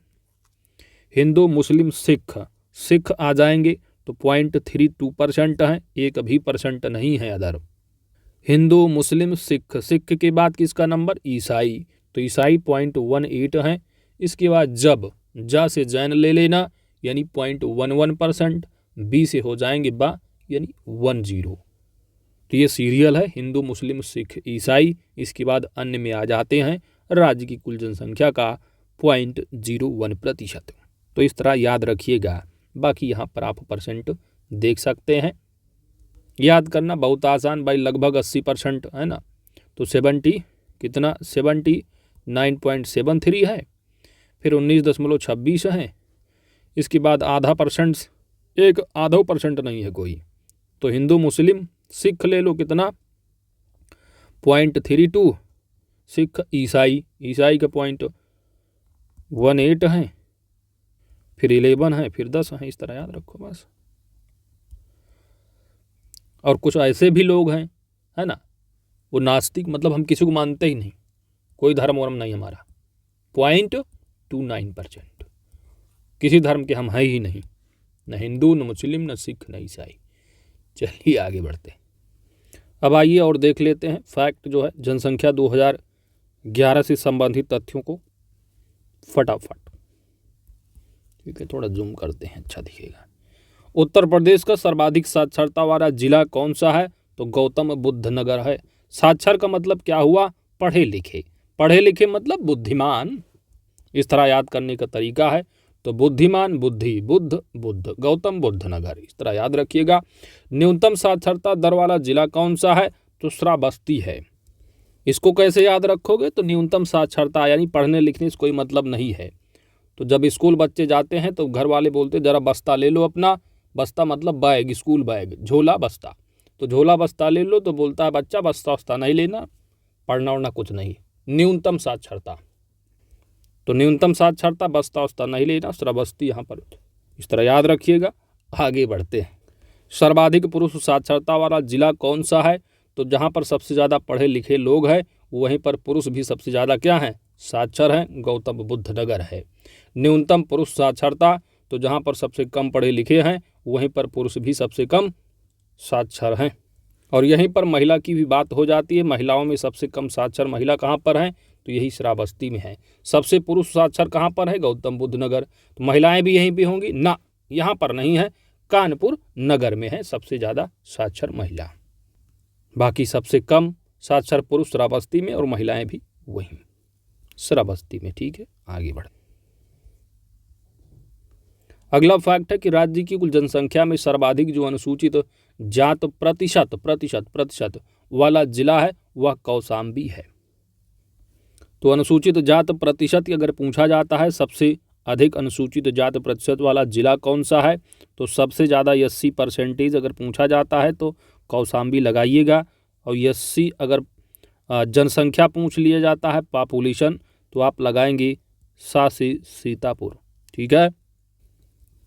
हिंदू, मुस्लिम, सिख आ जाएंगे तो 0.32% हैं, एक भी परसेंट नहीं है अदर। हिंदू, मुस्लिम, सिख के बाद किसका नंबर? ईसाई, तो ईसाई 0.18 हैं। इसके बाद जा से जैन ले लेना यानी 0.11%, बी से हो जाएंगे बा यानी 10। तो ये सीरियल है हिंदू, मुस्लिम, सिख, ईसाई। इसके बाद अन्य में आ जाते हैं राज्य की कुल जनसंख्या का 0.01%। तो इस तरह याद रखिएगा। बाकी यहाँ पर आप परसेंट देख सकते हैं। याद करना बहुत आसान भाई, लगभग 80% है ना। तो 79.73 है, फिर 19.26 है। इसके बाद आधा परसेंट, एक आधा परसेंट नहीं है कोई, तो हिंदू, मुस्लिम, सिख ले लो कितना 0.32, सिख, ईसाई का 0.18 है, फिर 11 है, फिर 10 है। इस तरह याद रखो बस। और कुछ ऐसे भी लोग हैं है ना, वो नास्तिक, मतलब हम किसी को मानते ही नहीं, कोई धर्म वर्म नहीं हमारा, 0.29%। किसी धर्म के हम हैं ही नहीं, न हिंदू, न मुस्लिम, न सिख, न ईसाई। चलिए आगे बढ़ते हैं। अब आइए और देख लेते हैं फैक्ट जो है जनसंख्या 2011 से संबंधित तथ्यों को फटाफट। ठीक है, थोड़ा जूम करते हैं, अच्छा दिखेगा। उत्तर प्रदेश का सर्वाधिक साक्षरता वाला जिला कौन सा है? तो गौतम बुद्ध नगर है। साक्षर का मतलब क्या हुआ? पढ़े लिखे। पढ़े लिखे मतलब बुद्धिमान। इस तरह याद करने का तरीका है। तो बुद्धिमान, बुद्धि, बुद्ध, गौतम बुद्ध नगर, इस तरह याद रखिएगा। न्यूनतम साक्षरता दर वाला जिला कौन सा है? तो श्रावस्ती है। इसको कैसे याद रखोगे? तो न्यूनतम साक्षरता यानी पढ़ने लिखने से कोई मतलब नहीं है। तो जब स्कूल बच्चे जाते हैं तो घर वाले बोलते जरा बस्ता ले लो अपना, बस्ता मतलब बैग, स्कूल बैग, झोला बस्ता, तो झोला बस्ता ले लो, तो बोलता है बच्चा बस्ता वस्ता नहीं लेना, पढ़ना उड़ना कुछ नहीं। न्यूनतम साक्षरता, तो न्यूनतम साक्षरता बस्ता वस्ता नहीं लेना, श्रावस्ती यहाँ पर, इस तरह याद रखिएगा। आगे बढ़ते हैं। सर्वाधिक पुरुष साक्षरता वाला जिला कौन सा है? तो जहाँ पर सबसे ज़्यादा पढ़े लिखे लोग हैं वहीं पर पुरुष भी सबसे ज़्यादा क्या हैं? साक्षर हैं, गौतम बुद्ध नगर है। न्यूनतम पुरुष साक्षरता, तो जहाँ पर सबसे कम पढ़े लिखे हैं वहीं पर पुरुष भी सबसे कम साक्षर हैं। और यहीं पर महिला की भी बात हो जाती है। महिलाओं में सबसे कम साक्षर महिला कहाँ पर हैं? तो यही श्रावस्ती में है। सबसे पुरुष साक्षर कहाँ पर है? गौतम बुद्ध नगर। तो महिलाएं भी यहीं पे होंगी ना, यहाँ पर नहीं है, कानपुर नगर में है सबसे ज़्यादा साक्षर महिला। बाकी सबसे कम साक्षर पुरुष श्रावस्ती में और महिलाएं भी वहीं श्रावस्ती में। ठीक है, आगे बढ़े। अगला फैक्ट है कि राज्य की कुल जनसंख्या में सर्वाधिक जो अनुसूचित जात प्रतिशत वाला जिला है वह कौशाम्बी है। तो अनुसूचित जात प्रतिशत अगर पूछा जाता है सबसे अधिक अनुसूचित जात प्रतिशत वाला जिला कौन सा है, तो सबसे ज़्यादा 80% अगर पूछा जाता है तो कौशाम्बी लगाइएगा। और 80 अगर जनसंख्या पूछ लिया जाता है पॉपुलेशन, तो आप लगाएंगे सीतापुर। ठीक है।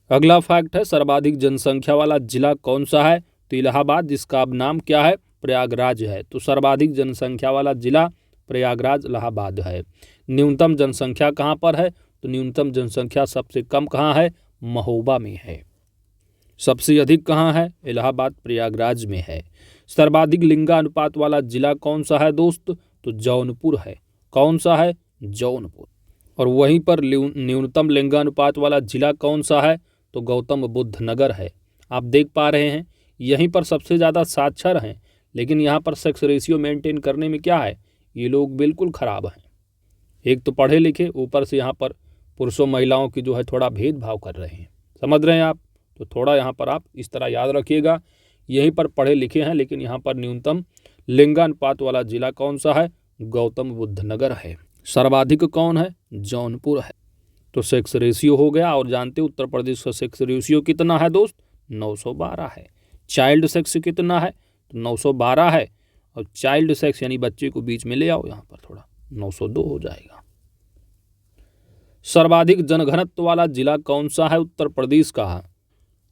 अगला फैक्ट है सर्वाधिक जनसंख्या वाला जिला कौन सा है? तो इलाहाबाद, जिसका अब नाम क्या है? प्रयागराज है। तो सर्वाधिक जनसंख्या वाला जिला प्रयागराज इलाहाबाद है। न्यूनतम जनसंख्या कहाँ पर है? तो न्यूनतम जनसंख्या सबसे कम कहाँ है? महोबा में है। सबसे अधिक कहाँ है? इलाहाबाद प्रयागराज में है। सर्वाधिक लिंगानुपात वाला जिला कौन सा है दोस्त? तो जौनपुर है। कौन सा है? जौनपुर। और वहीं पर न्यूनतम लिंगानुपात वाला जिला कौन सा है? तो गौतम बुद्ध नगर है। आप देख पा रहे हैं यहीं पर सबसे ज़्यादा साक्षर हैं, लेकिन यहाँ पर सेक्स रेशियो मेंटेन करने में क्या है, ये लोग बिल्कुल ख़राब हैं। एक तो पढ़े लिखे, ऊपर से यहाँ पर पुरुषों महिलाओं की जो है थोड़ा भेदभाव कर रहे हैं। समझ रहे हैं आप? तो थोड़ा यहाँ पर आप इस तरह याद रखिएगा, यहीं पर पढ़े लिखे हैं लेकिन यहाँ पर न्यूनतम लिंगानुपात वाला जिला कौन सा है? गौतम बुद्ध नगर है। सर्वाधिक कौन है? जौनपुर है। तो सेक्स रेशियो हो गया। और जानते उत्तर प्रदेश का सेक्स रेशियो कितना है दोस्त? 912 है। चाइल्ड सेक्स कितना है? तो 912 है। और चाइल्ड सेक्स यानी बच्चे को बीच में ले आओ, यहाँ पर थोड़ा 902 हो जाएगा। सर्वाधिक जनघनत्व वाला जिला कौन सा है? उत्तर प्रदेश का।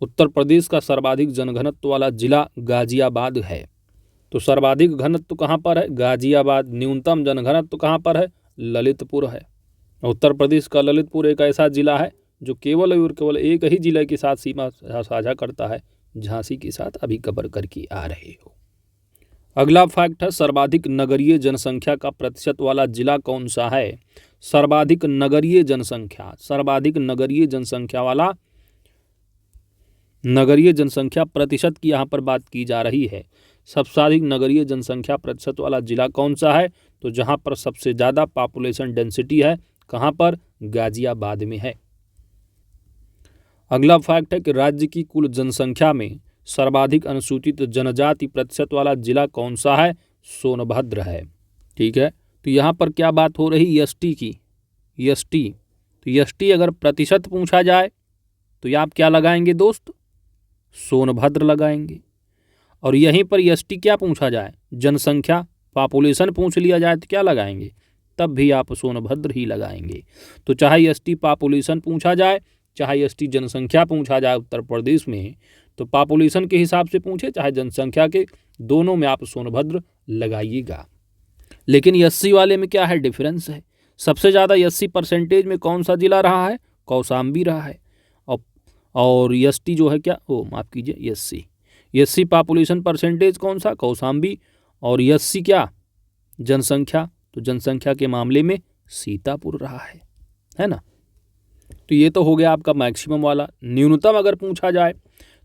उत्तर प्रदेश का सर्वाधिक जनघनत्व वाला जिला गाजियाबाद है। तो सर्वाधिक घनत्व कहाँ पर है? गाजियाबाद। न्यूनतम जनघनत्व कहाँ पर है? ललितपुर है। उत्तर प्रदेश का ललितपुर एक ऐसा जिला है जो केवल और केवल एक ही जिले के साथ सीमा साझा करता है, झांसी के साथ अभी कवर करके आ रहे हो। अगला फैक्ट है, सर्वाधिक नगरीय जनसंख्या का प्रतिशत वाला जिला कौन सा है? सर्वाधिक नगरीय जनसंख्या, सर्वाधिक नगरीय जनसंख्या वाला, नगरीय जनसंख्या प्रतिशत की यहाँ पर बात की जा रही है। सबसे अधिक नगरीय जनसंख्या प्रतिशत वाला जिला कौन सा है? तो जहाँ पर सबसे ज़्यादा पॉपुलेशन डेंसिटी है, कहाँ पर? गाजियाबाद में है। अगला फैक्ट है कि राज्य की कुल जनसंख्या में सर्वाधिक अनुसूचित जनजाति प्रतिशत वाला जिला कौन सा है? सोनभद्र है। ठीक है, तो यहाँ पर क्या बात हो रही? एसटी की। एसटी, तो एसटी अगर प्रतिशत पूछा जाए तो ये आप क्या लगाएंगे दोस्त? सोनभद्र लगाएंगे। और यहीं पर एसटी क्या पूछा जाए? जनसंख्या, पॉपुलेशन पूछ लिया जाए तो क्या लगाएंगे? तब भी आप सोनभद्र ही लगाएंगे। तो चाहे एसटी पॉपुलेशन पूछा जाए, चाहे एसटी जनसंख्या पूछा जाए उत्तर प्रदेश में, तो पॉपुलेशन के हिसाब से पूछे चाहे जनसंख्या के, दोनों में आप सोनभद्र लगाइएगा। लेकिन एससी वाले में क्या है? डिफरेंस है। सबसे ज़्यादा 80% में कौन सा जिला रहा है? कौशाम्बी रहा है। और एसटी जो है क्या, ओ माफ़ कीजिए, एससी पॉपुलेशन परसेंटेज कौन सा? कौशाम्बी। और एससी क्या? जनसंख्या, तो जनसंख्या के मामले में सीतापुर रहा है ना। तो ये तो हो गया आपका मैक्सिमम वाला। न्यूनतम अगर पूछा जाए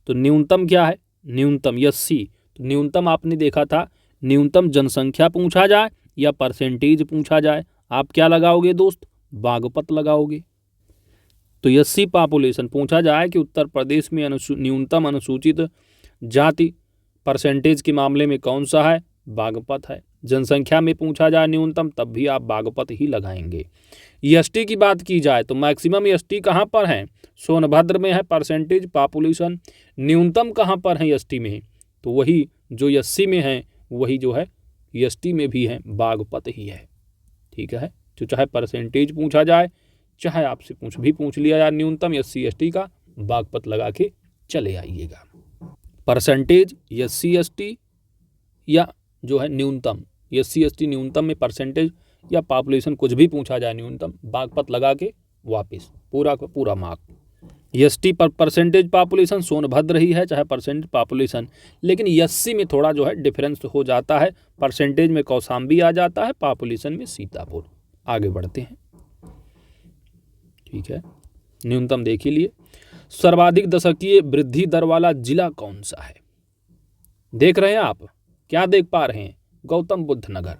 तो न्यूनतम क्या है? न्यूनतम एससी, तो न्यूनतम आपने देखा था, न्यूनतम जनसंख्या पूछा जाए या परसेंटेज पूछा जाए, आप क्या लगाओगे दोस्त? बागपत लगाओगे। तो एससी पॉपुलेशन पूछा जाए कि उत्तर प्रदेश में न्यूनतम अनुसूचित जाति परसेंटेज के मामले में कौन सा है? बागपत है। जनसंख्या में पूछा जाए न्यूनतम, तब भी आप बागपत ही लगाएंगे। एसटी की बात की जाए तो मैक्सिमम एसटी कहाँ पर है? सोनभद्र में है। परसेंटेज पॉपुलेशन न्यूनतम कहाँ पर है एसटी में? तो वही जो एससी में है वही जो है एसटी में भी है, बागपत ही है। ठीक है, तो चाहे परसेंटेज पूछा जाए, चाहे आपसे पूछ लिया जाए न्यूनतम एससी एसटी का, बागपत लगा के चले आइएगा। परसेंटेज एससी एसटी या जो है न्यूनतम, एससी एसटी न्यूनतम में परसेंटेज या पॉपुलेशन कुछ भी पूछा जाए न्यूनतम, बागपत लगा के वापस पूरा का पूरा मार्क। एसटी पर परसेंटेज पॉपुलेशन सोनभद्र ही है, चाहे परसेंटेज पॉपुलेशन, लेकिन एससी में थोड़ा जो है डिफरेंस हो जाता है। परसेंटेज में कौशाम्बी आ जाता है, पॉपुलेशन में सीतापुर। आगे बढ़ते हैं। ठीक है, न्यूनतम देख ही लिए। सर्वाधिक दशकीय वृद्धि दर वाला जिला कौन सा है? देख रहे हैं आप, क्या देख पा रहे हैं? गौतम बुद्ध नगर।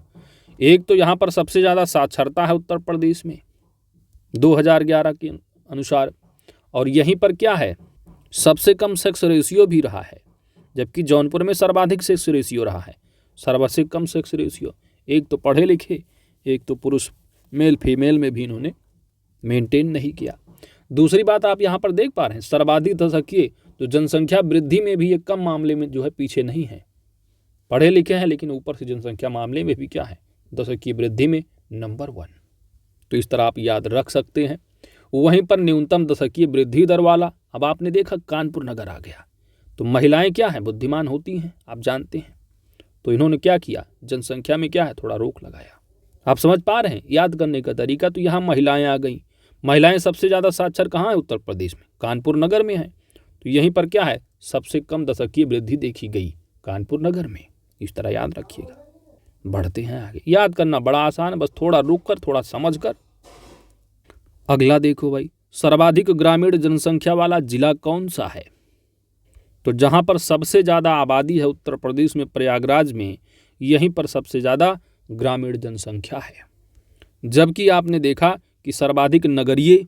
एक तो यहाँ पर सबसे ज़्यादा साक्षरता है उत्तर प्रदेश में 2011 के अनुसार, और यहीं पर क्या है? सबसे कम सेक्स रेशियो भी रहा है, जबकि जौनपुर में सर्वाधिक सेक्स रेशियो रहा है। सर्वाधिक कम सेक्स रेशियो, एक तो पढ़े लिखे, एक तो पुरुष मेल फीमेल में भी इन्होंने मेंटेन नहीं किया। दूसरी बात आप यहाँ पर देख पा रहे हैं, सर्वाधिक दशकीय, तो जनसंख्या वृद्धि में भी एक कम मामले में जो है पीछे नहीं है। पढ़े लिखे हैं लेकिन ऊपर से जनसंख्या मामले में भी क्या है? दशकीय वृद्धि में नंबर 1। तो इस तरह आप याद रख सकते हैं। वहीं पर न्यूनतम दशकीय वृद्धि दर वाला, अब आपने देखा कानपुर नगर आ गया। तो महिलाएं क्या है? बुद्धिमान होती हैं, आप जानते हैं। तो इन्होंने क्या किया? जनसंख्या में क्या है? थोड़ा रोक लगाया। आप समझ पा रहे हैं याद करने का तरीका? तो यहाँ महिलाएं आ गई। महिलाएं सबसे ज़्यादा साक्षर कहाँ है उत्तर प्रदेश में? कानपुर नगर में है। तो यहीं पर क्या है? सबसे कम दशकीय वृद्धि देखी गई कानपुर नगर में। इस तरह याद रखिएगा। बढ़ते हैं आगे। याद करना बड़ा आसान है, बस थोड़ा रुक कर, थोड़ा समझ कर। अगला देखो भाई, सर्वाधिक ग्रामीण जनसंख्या वाला जिला कौन सा है? तो जहाँ पर सबसे ज़्यादा आबादी है उत्तर प्रदेश में, प्रयागराज में, यहीं पर सबसे ज़्यादा ग्रामीण जनसंख्या है। जबकि आपने देखा कि सर्वाधिक नगरीय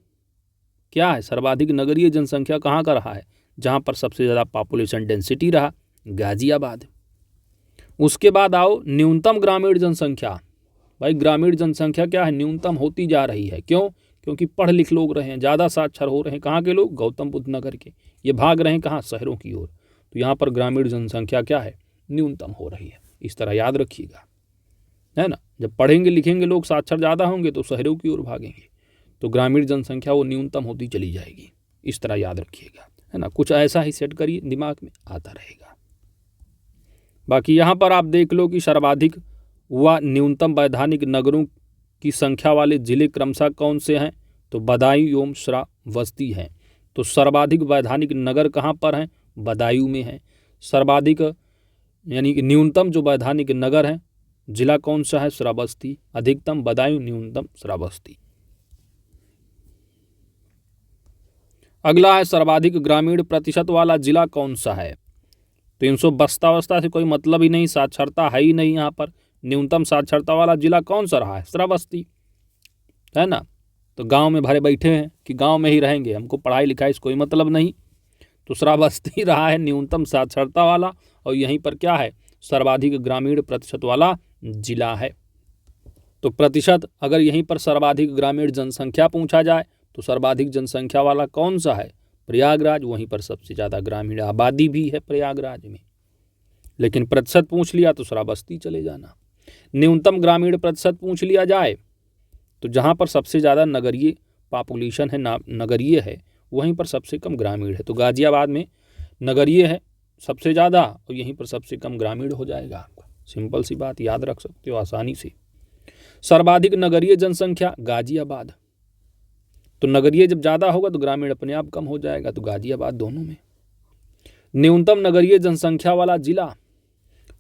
क्या है? सर्वाधिक नगरीय जनसंख्या कहाँ का रहा है? जहाँ पर सबसे ज़्यादा पॉपुलेशन डेंसिटी रहा, गाजियाबाद। उसके बाद आओ न्यूनतम ग्रामीण जनसंख्या। भाई ग्रामीण जनसंख्या क्या है? न्यूनतम होती जा रही है। क्यों? क्योंकि पढ़ लिख लोग रहे हैं, ज़्यादा साक्षर हो रहे हैं। कहाँ के लोग? गौतम बुद्ध नगर के। ये भाग रहे हैं कहाँ? शहरों की ओर। तो यहाँ पर ग्रामीण जनसंख्या क्या है? न्यूनतम हो रही है। इस तरह याद रखिएगा, है ना। जब पढ़ेंगे लिखेंगे लोग, साक्षर ज़्यादा होंगे तो शहरों की ओर भागेंगे, तो ग्रामीण जनसंख्या वो न्यूनतम होती चली जाएगी। इस तरह याद रखिएगा, है ना। कुछ ऐसा ही सेट करिए, दिमाग में आता रहेगा। बाकी यहाँ पर आप देख लो कि सर्वाधिक व न्यूनतम वैधानिक नगरों की संख्या वाले जिले क्रमशः कौन से हैं, तो बदायूं एवं श्रावस्ती हैं। तो सर्वाधिक वैधानिक नगर कहाँ पर हैं, बदायूं में है। सर्वाधिक यानी कि न्यूनतम जो वैधानिक नगर है जिला कौन सा है, श्रावस्ती। अधिकतम बदायूं, न्यूनतम श्रावस्ती। अगला है सर्वाधिक ग्रामीण प्रतिशत वाला जिला कौन सा है, तो 352 से कोई मतलब ही नहीं, साक्षरता है ही नहीं यहाँ पर। न्यूनतम साक्षरता वाला जिला कौन सा रहा है, श्रावस्ती, है ना। तो गांव में भरे बैठे हैं कि गांव में ही रहेंगे, हमको पढ़ाई लिखाई से कोई मतलब नहीं, तो श्रावस्ती रहा है न्यूनतम साक्षरता वाला, और यहीं पर क्या है, सर्वाधिक ग्रामीण प्रतिशत वाला जिला है। तो प्रतिशत अगर यहीं पर सर्वाधिक ग्रामीण जनसंख्या पूछा जाए तो सर्वाधिक जनसंख्या वाला कौन सा है, प्रयागराज। वहीं पर सबसे ज़्यादा ग्रामीण आबादी भी है प्रयागराज में। लेकिन प्रतिशत पूछ लिया तो श्रावस्ती चले जाना। न्यूनतम ग्रामीण प्रतिशत पूछ लिया जाए तो जहाँ पर सबसे ज़्यादा नगरीय पॉपुलेशन है, नगरीय है, वहीं पर सबसे कम ग्रामीण है। तो गाजियाबाद में नगरीय है सबसे ज़्यादा और यहीं पर सबसे कम ग्रामीण हो जाएगा आपका। सिंपल सी बात, याद रख सकते हो आसानी से। सर्वाधिक नगरीय जनसंख्या गाजियाबाद, तो नगरीय जब ज़्यादा होगा तो ग्रामीण अपने आप कम हो जाएगा, तो गाजियाबाद दोनों में। न्यूनतम नगरीय जनसंख्या वाला जिला,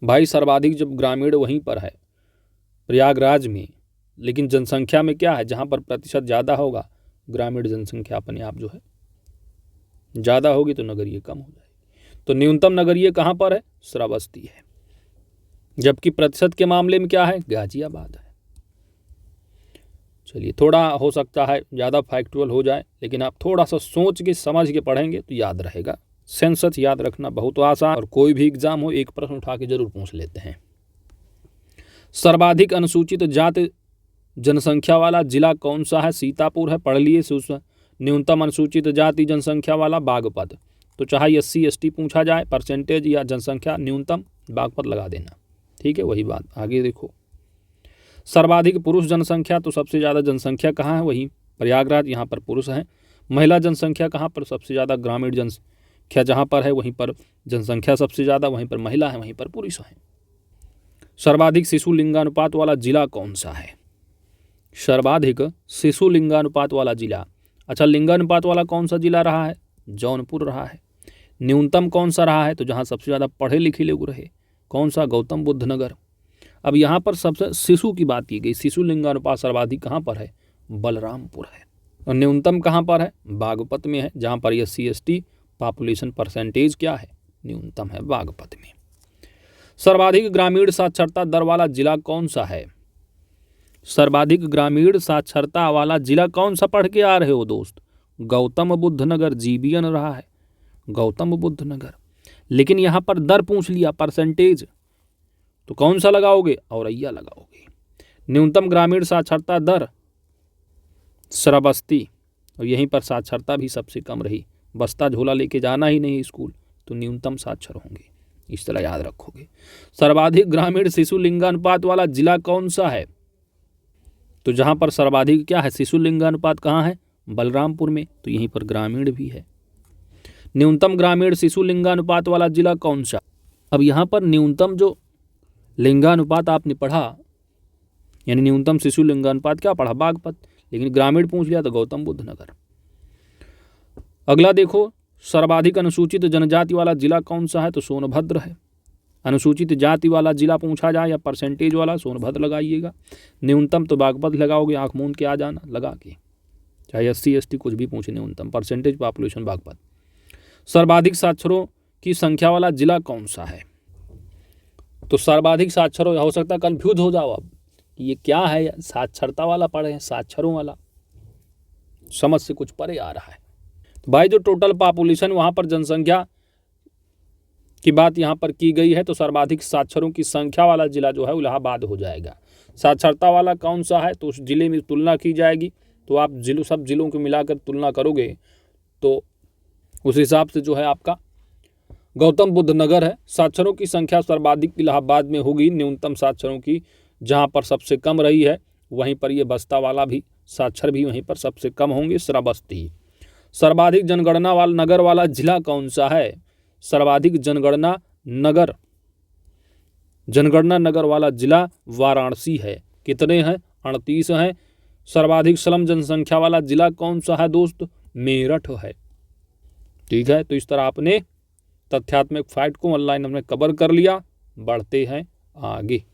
भाई सर्वाधिक जब ग्रामीण वहीं पर है प्रयागराज में, लेकिन जनसंख्या में क्या है, जहाँ पर प्रतिशत ज़्यादा होगा ग्रामीण जनसंख्या अपने आप जो है ज़्यादा होगी तो नगरीय कम हो जाएगी। तो न्यूनतम नगरीय कहाँ पर है, श्रावस्ती है, जबकि प्रतिशत के मामले में क्या है, गाजियाबाद है। चलिए, थोड़ा हो सकता है ज़्यादा फैक्चुअल हो जाए, लेकिन आप थोड़ा सा सोच के समझ के पढ़ेंगे तो याद रहेगा। सेंसस याद रखना बहुत आसान, और कोई भी एग्जाम हो एक प्रश्न उठा के जरूर पूछ लेते हैं। सर्वाधिक अनुसूचित जाति जनसंख्या वाला जिला कौन सा है, सीतापुर है, पढ़ लिए। न्यूनतम अनुसूचित जाति जनसंख्या वाला बागपत। तो चाहे SC ST पूछा जाए, परसेंटेज या जनसंख्या न्यूनतम, बागपत लगा देना, ठीक है। वही बात आगे देखो। सर्वाधिक पुरुष जनसंख्या, तो सबसे ज़्यादा जनसंख्या कहाँ है, वही प्रयागराज, यहाँ पर पुरुष हैं। महिला जनसंख्या कहाँ पर, सबसे ज़्यादा ग्रामीण जनसंख्या जहाँ पर है वहीं पर जनसंख्या सबसे ज़्यादा, वहीं पर महिला है, वहीं पर पुरुष हैं। सर्वाधिक शिशु लिंगानुपात वाला जिला कौन सा है, सर्वाधिक शिशु लिंगानुपात वाला जिला। अच्छा, लिंगानुपात वाला कौन सा जिला रहा है, जौनपुर रहा है। न्यूनतम कौन सा रहा है, तो जहाँ सबसे ज़्यादा पढ़े लिखे लोग रहे, कौन सा, गौतम बुद्ध नगर। अब यहाँ पर सबसे शिशु की बात की गई, शिशु लिंगानुपात सर्वाधिक कहाँ पर है, बलरामपुर है। और न्यूनतम कहाँ पर है, बागपत में है, जहाँ पर SC ST पॉपुलेशन परसेंटेज क्या है, न्यूनतम है, बागपत में। सर्वाधिक ग्रामीण साक्षरता दर वाला जिला कौन सा है, सर्वाधिक ग्रामीण साक्षरता वाला जिला कौन सा पढ़ के आ रहे हो दोस्त, गौतम बुद्ध नगर, GBN रहा है गौतम बुद्ध नगर। लेकिन यहाँ पर दर पूछ लिया, परसेंटेज, तो कौन सा लगाओगे, औरैया लगाओगे। न्यूनतम ग्रामीण साक्षरता दर श्रावस्ती, और यहीं पर साक्षरता भी सबसे कम रही, बस्ता झोला लेके जाना ही नहीं स्कूल, तो न्यूनतम साक्षर होंगे, इस तरह याद रखोगे। सर्वाधिक ग्रामीण शिशु लिंगानुपात वाला जिला कौन सा है, तो जहाँ पर सर्वाधिक क्या है, शिशु लिंगानुपात कहाँ है, बलरामपुर में, तो यहीं पर ग्रामीण भी है। न्यूनतम ग्रामीण शिशु लिंगानुपात वाला जिला कौन सा। अब यहाँ पर न्यूनतम जो लिंगानुपात आपने पढ़ा, यानी न्यूनतम शिशु लिंगानुपात क्या पढ़ा, बागपत, लेकिन ग्रामीण पूछ लिया तो गौतम बुद्ध नगर। अगला देखो, सर्वाधिक अनुसूचित जनजाति वाला जिला कौन सा है, तो सोनभद्र है। अनुसूचित जाति वाला जिला पूछा जाए या परसेंटेज वाला, सोनभद्र लगाइएगा। न्यूनतम तो बागपत लगाओगे, आँख मूंद के आ जाना लगा के, चाहे SC ST कुछ भी पूछे, न्यूनतम परसेंटेज पॉपुलेशन बागपत। सर्वाधिक साक्षरों की संख्या वाला जिला कौन सा है, तो सर्वाधिक साक्षरों, हो सकता है कंफ्यूज हो जाओ अब कि ये क्या है, साक्षरता वाला पढ़े हैं, साक्षरों वाला, समझ से कुछ परे आ रहा है। तो भाई जो टोटल पॉपुलेशन वहाँ पर जनसंख्या की बात यहाँ पर की गई है, तो सर्वाधिक साक्षरों की संख्या वाला जिला जो है इलाहाबाद हो जाएगा। साक्षरता वाला कौन सा है, तो उस जिले में तुलना की जाएगी, तो आप सब जिलों को मिलाकर तुलना करोगे तो उस हिसाब से जो है आपका गौतम बुद्ध नगर है। साक्षरों की संख्या सर्वाधिक इलाहाबाद में होगी, न्यूनतम साक्षरों की जहाँ पर सबसे कम रही है वहीं पर ये बस्ता वाला भी साक्षर भी वहीं पर सबसे कम होंगे, श्रावस्ती। सर्वाधिक जनगणना वाला नगर वाला जिला कौन सा है, सर्वाधिक जनगणना नगर जनगणना नगर वाला जिला वाराणसी है। कितने हैं? 38 हैं। सर्वाधिक स्लम जनसंख्या वाला जिला कौन सा है दोस्त? मेरठ है। ठीक है, तो इस तरह आपने तथ्यात्मक फैक्ट को ऑनलाइन हमने कवर कर लिया। बढ़ते हैं आगे।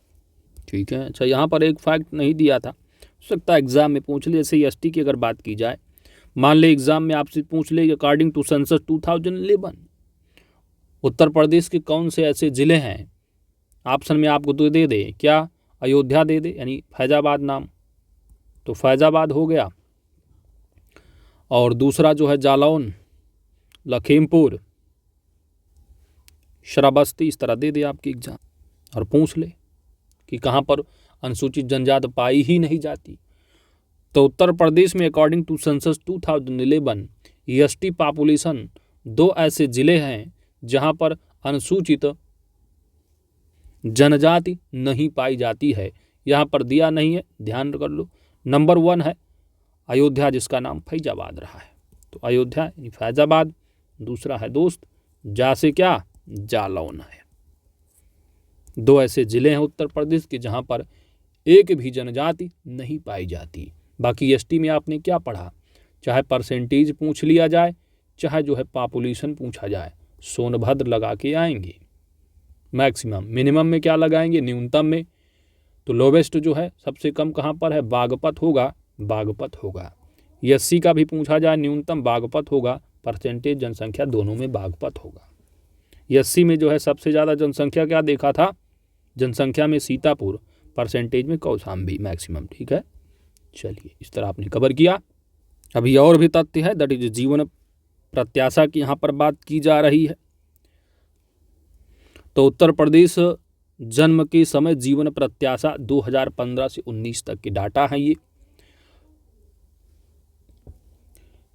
ठीक है, अच्छा यहाँ पर एक फैक्ट नहीं दिया था, हो सकता है एग्जाम में पूछ ले। जैसे एसटी की अगर बात की जाए, मान ले एग्जाम में आपसे पूछ ले according to census 2011 Uttar Pradesh के कौन से ऐसे जिले हैं, ऑप्शन में आपको तो दे दे क्या, अयोध्या दे दे यानी फैजाबाद नाम, तो फैजाबाद हो गया। और दूसरा जो है जालौन, लखीमपुर, श्रावस्ती, इस तरह दे दे आपकी एग्जाम और पूछ ले कि कहाँ पर अनुसूचित जनजाति पाई ही नहीं जाती। तो उत्तर प्रदेश में according to census 2011 ST population 2 ऐसे जिले हैं जहाँ पर अनुसूचित जनजाति नहीं पाई जाती है। यहाँ पर दिया नहीं है, ध्यान कर लो। नंबर 1 है अयोध्या, जिसका नाम फैजाबाद रहा है, तो अयोध्या यानी फैजाबाद। दूसरा है दोस्त जा से क्या, जालौन है। 2 ऐसे जिले हैं उत्तर प्रदेश के जहाँ पर एक भी जनजाति नहीं पाई जाती। बाकी एसटी में आपने क्या पढ़ा, चाहे परसेंटेज पूछ लिया जाए, चाहे जो है पॉपुलेशन पूछा जाए, सोनभद्र लगा के आएंगे। मैक्सिमम, मिनिमम में क्या लगाएंगे, न्यूनतम में। तो लोवेस्ट जो है सबसे कम कहाँ पर है, बागपत होगा, बागपत होगा। एससी का भी पूछा जाए न्यूनतम बागपत होगा, परसेंटेज जनसंख्या दोनों में बागपत होगा। एससी में जो है सबसे ज़्यादा जनसंख्या क्या देखा था, जनसंख्या में सीतापुर, परसेंटेज में कौशाम्बी मैक्सिमम। ठीक है, चलिए इस तरह आपने कवर किया। अभी और भी तथ्य है, दैट इज जीवन प्रत्याशा की यहाँ पर बात की जा रही है। तो उत्तर प्रदेश जन्म के समय जीवन प्रत्याशा 2015 से 19 तक की डाटा है। ये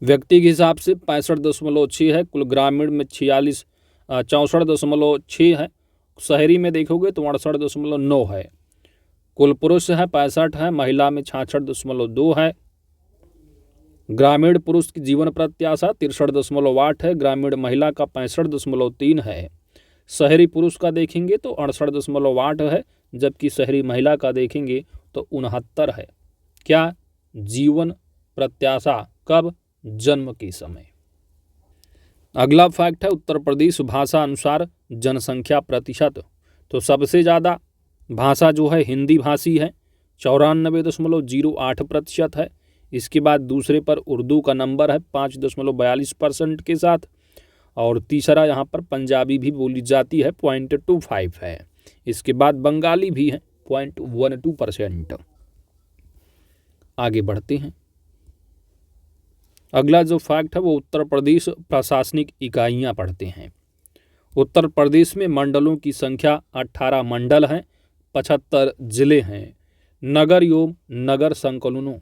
व्यक्ति के हिसाब से 65.6 है, कुल ग्रामीण में 64.6 है, शहरी में देखोगे तो 68.9 है, कुल पुरुष है 65 है, महिला में 66.2 है। ग्रामीण पुरुष की जीवन प्रत्याशा 63.8 है, ग्रामीण महिला का 65.3 है। शहरी पुरुष का देखेंगे तो 68.8 है, जबकि शहरी महिला का देखेंगे तो 69 है। क्या, जीवन प्रत्याशा कब, जन्म के समय। अगला फैक्ट है उत्तर प्रदेश भाषा अनुसार जनसंख्या प्रतिशत। तो सबसे ज़्यादा भाषा जो है हिंदी भाषी है, 94.08% है। इसके बाद दूसरे पर उर्दू का नंबर है 5.42% के साथ, और तीसरा यहाँ पर पंजाबी भी बोली जाती है 0.25 है। इसके बाद बंगाली भी है 0.12%। आगे बढ़ते हैं। अगला जो फैक्ट है वो उत्तर प्रदेश प्रशासनिक इकाइयाँ पढ़ते हैं। उत्तर प्रदेश में मंडलों की संख्या 18 मंडल हैं, 75 जिले हैं। नगर एवं नगर संकुलों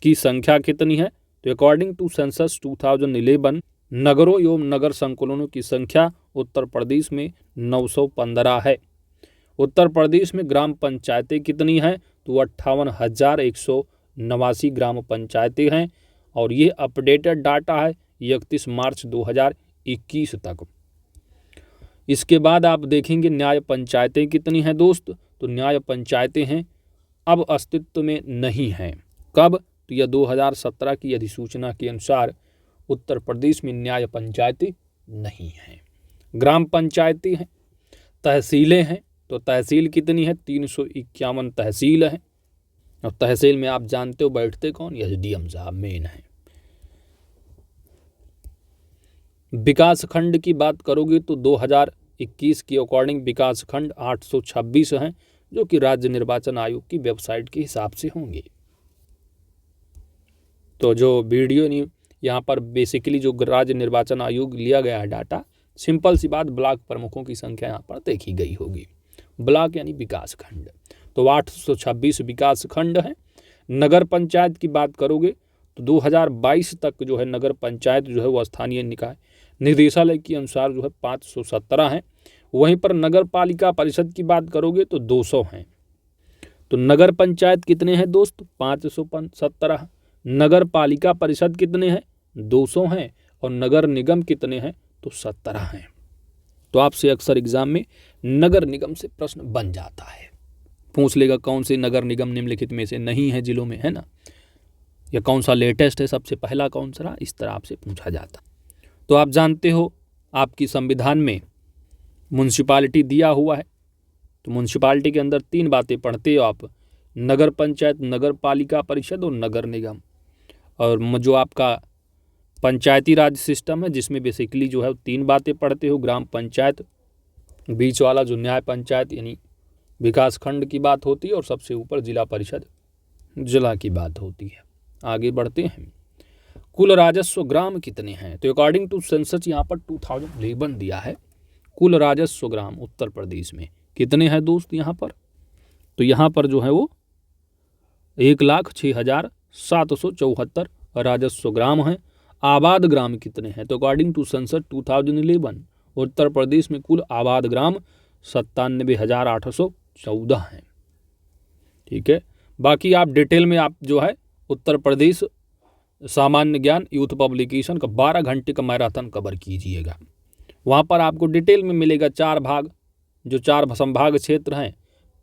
की संख्या कितनी है, तो अकॉर्डिंग टू सेंसस 2011 नगरों एवं नगर संकुलों की संख्या उत्तर प्रदेश में 915 है। उत्तर प्रदेश में ग्राम पंचायतें कितनी हैं, तो 58,189 ग्राम पंचायतें हैं, और ये अपडेटेड डाटा है 31 मार्च 2021 तक। इसके बाद आप देखेंगे न्याय पंचायतें कितनी हैं दोस्त, तो न्याय पंचायतें हैं अब अस्तित्व में नहीं हैं। कब, तो यह 2017 की अधिसूचना के अनुसार उत्तर प्रदेश में न्याय पंचायतें नहीं हैं। ग्राम पंचायतें हैं। तहसीलें हैं, तो तहसील कितनी है, 351 तहसील हैं, और तहसील में आप जानते हो बैठते कौन, एसडीएम साहब मेन है। विकास खंड की बात करोगे तो 2021 के अकॉर्डिंग विकास खंड 826 हैं, जो कि राज्य निर्वाचन आयोग की वेबसाइट के हिसाब से होंगे। तो जो वीडियो यहाँ पर बेसिकली जो राज्य निर्वाचन आयोग लिया गया है डाटा, सिंपल सी बात, ब्लॉक प्रमुखों की संख्या यहाँ पर देखी गई होगी। ब्लॉक यानी विकास खंड, तो 826 विकास खंड हैं। नगर पंचायत की बात करोगे तो 2022 तक जो है नगर पंचायत जो है वो स्थानीय निकाय निर्देशालय के अनुसार जो है 517 हैं। वहीं पर नगर पालिका परिषद की बात करोगे तो 200 हैं। तो नगर पंचायत कितने हैं दोस्त, 517। नगर पालिका परिषद कितने हैं, 200 हैं, और नगर निगम कितने हैं, तो 17 हैं। तो आपसे अक्सर एग्जाम में नगर निगम से प्रश्न बन जाता है। पूछ लेगा कौन से नगर निगम निम्नलिखित में से नहीं है जिलों में, है ना, या कौन सा लेटेस्ट है, सबसे पहला कौन सा, इस तरह आपसे पूछा जाता। तो आप जानते हो आपकी संविधान में म्यूनसिपालिटी दिया हुआ है, तो म्यूनसिपालिटी के अंदर 3 बातें पढ़ते हो आप, नगर पंचायत, नगर पालिका परिषद और नगर निगम। और जो आपका पंचायती राज सिस्टम है जिसमें बेसिकली जो है 3 बातें पढ़ते हो, ग्राम पंचायत, बीच वाला जो न्याय पंचायत यानी विकास खंड की बात होती है, और सबसे ऊपर जिला परिषद जिला की बात होती है। आगे बढ़ते हैं। कुल राजस्व ग्राम कितने हैं? तो अकॉर्डिंग टू सेंसस यहाँ पर 2011 दिया है। कुल राजस्व ग्राम उत्तर प्रदेश में कितने हैं दोस्त यहाँ पर? तो यहाँ पर जो है वो 1,06,774 राजस्व ग्राम हैं। आबाद ग्राम कितने हैं? तो अकॉर्डिंग टू सेंसस 2011 उत्तर प्रदेश में कुल आबाद ग्राम 97,814 हैं। ठीक है, बाकी आप डिटेल में आप जो है उत्तर प्रदेश सामान्य ज्ञान यूथ पब्लिकेशन का 12 घंटे का मैराथन कवर कीजिएगा। वहाँ पर आपको डिटेल में मिलेगा 4 भाग, जो 4 संभाग क्षेत्र हैं।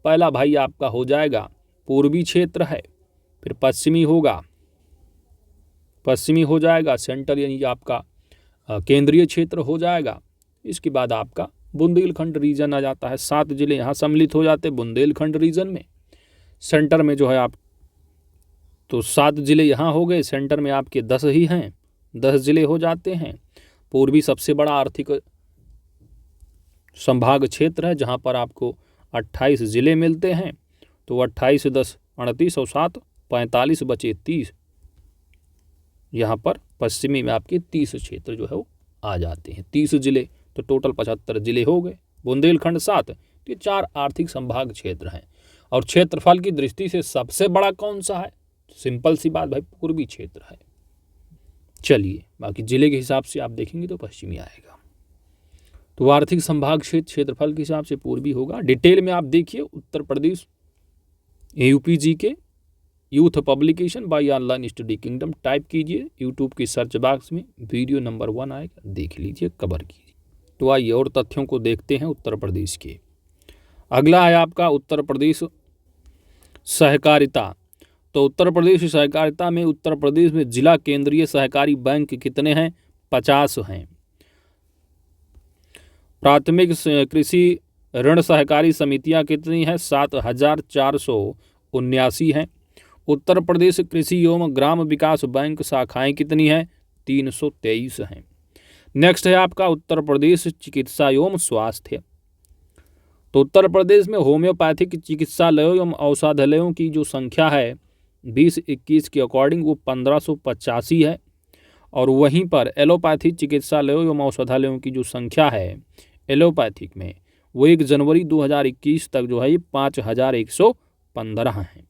पहला भाई आपका हो जाएगा पूर्वी क्षेत्र है, फिर पश्चिमी होगा, पश्चिमी हो जाएगा, सेंटर यानी आपका केंद्रीय क्षेत्र हो जाएगा। इसके बाद आपका बुंदेलखंड रीजन आ जाता है। 7 जिले यहाँ सम्मिलित हो जाते हैं बुंदेलखंड रीजन में। सेंटर में जो है आप, तो 7 जिले यहाँ हो गए, सेंटर में आपके 10 ही हैं, 10 जिले हो जाते हैं। पूर्वी सबसे बड़ा आर्थिक संभाग क्षेत्र है जहाँ पर आपको 28 जिले मिलते हैं। तो 28 10 38 और 7 45 बचे 30। यहाँ पर पश्चिमी में आपके 30 क्षेत्र जो है वो आ जाते हैं, 30 जिले, तो टोटल 75 जिले हो गए। बुंदेलखंड 7, ये 4 आर्थिक संभाग क्षेत्र हैं। और क्षेत्रफल की दृष्टि से सबसे बड़ा कौन सा है? सिंपल सी बात भाई, पूर्वी क्षेत्र है। चलिए, बाकी जिले के हिसाब से आप देखेंगे तो पश्चिमी आएगा। तो आर्थिक संभाग क्षेत्रफल के हिसाब से पूर्वी होगा। डिटेल में आप देखिए उत्तर प्रदेश यूपीजी के youth publication by online study kingdom type कीजिए, यूट्यूब की सर्च बॉक्स में वीडियो नंबर 1 आएगा, देख लीजिए, कवर कीजिए। तो आइए और तथ्यों को देखते हैं उत्तर प्रदेश के। अगला है आपका उत्तर प्रदेश सहकारिता। तो उत्तर प्रदेश सहकारिता में उत्तर प्रदेश में जिला केंद्रीय सहकारी बैंक कितने हैं? 50 हैं। प्राथमिक कृषि ऋण सहकारी समितियां कितनी हैं? 7,479 हैं। उत्तर प्रदेश कृषि एवं ग्राम विकास बैंक शाखाएं कितनी हैं? 323 हैं। नेक्स्ट है आपका उत्तर प्रदेश चिकित्सा एवं स्वास्थ्य। तो उत्तर प्रदेश में होम्योपैथिक चिकित्सालयों एवं औषधालयों की जो संख्या है 2021 के अकॉर्डिंग वो 1585 है। और वहीं पर एलोपैथी चिकित्सालयों एवं औषधालयों की जो संख्या है एलोपैथिक में वो 1 जनवरी 2021 तक जो है ये 5115 हैं।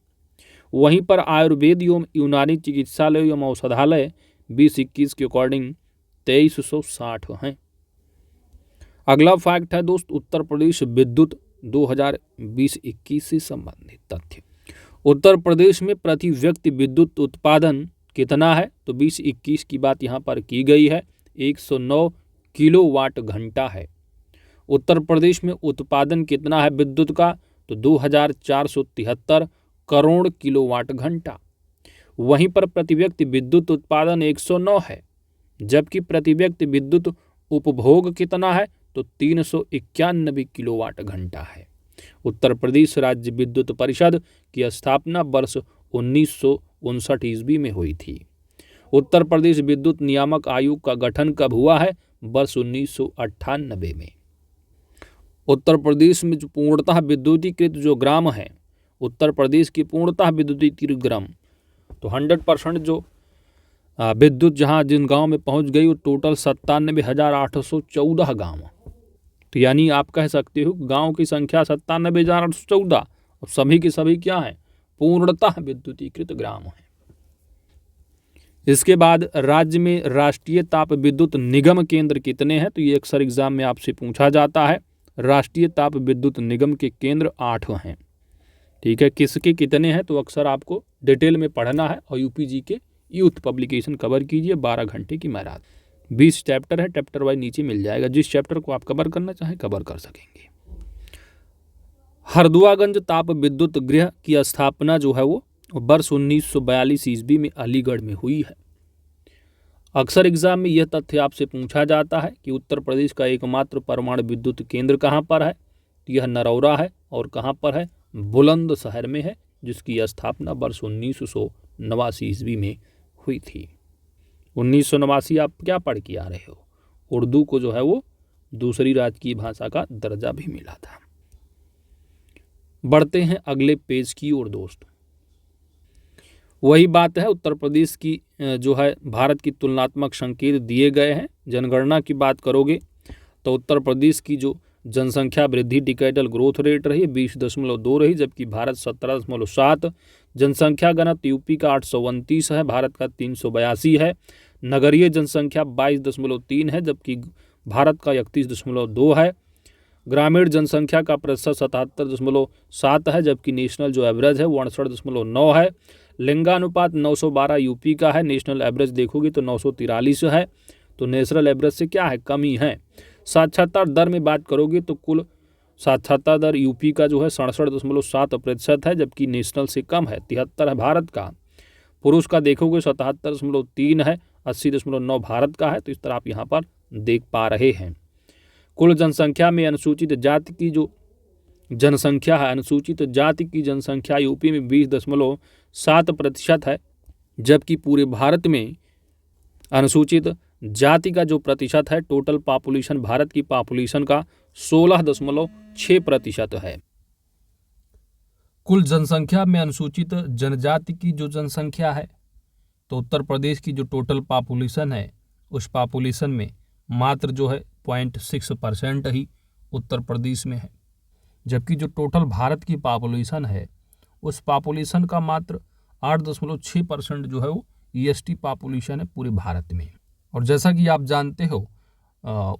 वहीं पर आयुर्वेद एवं यूनानी चिकित्सालय एवं औषधालय 2021 के अकॉर्डिंग 2360 हैं। अगला फैक्ट है दोस्त उत्तर प्रदेश विद्युत 2020-21 से संबंधित तथ्य। उत्तर प्रदेश में प्रति व्यक्ति विद्युत उत्पादन कितना है? तो 2021 की बात यहाँ पर की गई है, 109 किलोवाट घंटा है। उत्तर प्रदेश में उत्पादन कितना है विद्युत का? तो 2473 करोड़ किलोवाट घंटा। वहीं पर प्रति व्यक्ति विद्युत उत्पादन 109 है, जबकि प्रति व्यक्ति विद्युत उपभोग कितना है? तो 391 किलोवाट घंटा है। उत्तर प्रदेश राज्य विद्युत परिषद की स्थापना वर्ष 1959 ईस्वी में हुई थी। उत्तर प्रदेश विद्युत नियामक आयोग का गठन कब हुआ है? वर्ष 1998 में। उत्तर प्रदेश में जो पूर्णतः विद्युतीकृत जो ग्राम है, उत्तर प्रदेश की पूर्णतः विद्युतीकृत ग्राम, तो 100% जो विद्युत जहाँ जिन गांव में पहुंच गई वो टोटल 97,814 गाँव। तो यानी आप कह सकते हो गांव की संख्या 97,814 और सभी के सभी क्या हैं? पूर्णतः विद्युतीकृत ग्राम हैं। इसके बाद राज्य में राष्ट्रीय ताप विद्युत निगम केंद्र कितने हैं? तो ये अक्सर एग्जाम में आपसे पूछा जाता है। राष्ट्रीय ताप विद्युत निगम के केंद्र 8 हैं। ठीक है, किसके कितने हैं तो अक्सर आपको डिटेल में पढ़ना है और यूपीजी के यूथ पब्लिकेशन कवर कीजिए। 12 घंटे की मैराथन, 20 चैप्टर है, चैप्टर वाइज नीचे मिल जाएगा। जिस चैप्टर को आप कवर करना चाहें कवर कर सकेंगे। हरदुआगंज ताप विद्युत गृह की स्थापना जो है वो वर्ष 1942 ईस्वी में अलीगढ़ में हुई है। अक्सर एग्जाम में यह तथ्य आपसे पूछा जाता है कि उत्तर प्रदेश का एकमात्र परमाणु विद्युत केंद्र कहाँ पर है। तो यह नरौरा है। और कहाँ पर है? बुलंदशहर में है, जिसकी स्थापना वर्ष 1989 ईस्वी में हुई थी। 1989 आप क्या पढ़ के आ रहे हो? उर्दू को जो है वो दूसरी राजकीय भाषा का दर्जा भी मिला था। बढ़ते हैं अगले पेज की ओर दोस्त। वही बात है, उत्तर प्रदेश की जो है भारत की तुलनात्मक संकेत दिए गए हैं। जनगणना की बात करोगे तो उत्तर प्रदेश की जो जनसंख्या वृद्धि डिकेडल ग्रोथ रेट रही 20.2 रही, जबकि भारत 17.7। जनसंख्या घनत्व यूपी का 829 है, भारत का 382 है। नगरीय जनसंख्या 22.3 है, जबकि भारत का 31.2 है। ग्रामीण जनसंख्या का प्रतिशत 77.7 है, जबकि नेशनल जो एवरेज है वो 68.9 है। लिंगानुपात 912 यूपी का है, नेशनल एवरेज देखोगे तो 943 है। तो नेशनल एवरेज से क्या है? कमी है। साक्षरता दर में बात करोगे तो कुल साक्षरता दर यूपी का जो है 67.7% है, जबकि नेशनल से कम है, 73 है भारत का। पुरुष का देखोगे 77.3 है, 80.9 भारत का है। तो इस तरह आप यहाँ पर देख पा रहे हैं। कुल जनसंख्या में अनुसूचित जाति की जो जनसंख्या है, अनुसूचित जाति की जनसंख्या यूपी में 20.7% है, जबकि पूरे भारत में अनुसूचित जाति का जो प्रतिशत है टोटल पॉपुलेशन भारत की पॉपुलेशन का 16.6% है। कुल जनसंख्या में अनुसूचित जनजाति की जो जनसंख्या है तो उत्तर प्रदेश की जो टोटल पॉपुलेशन है उस पॉपुलेशन में मात्र जो है 0.6% ही उत्तर प्रदेश में है, जबकि जो टोटल भारत की पॉपुलेशन है उस पॉपुलेशन का मात्र 8.6% जो है वो ईएसटी पॉपुलेशन है पूरे भारत में। और जैसा कि आप जानते हो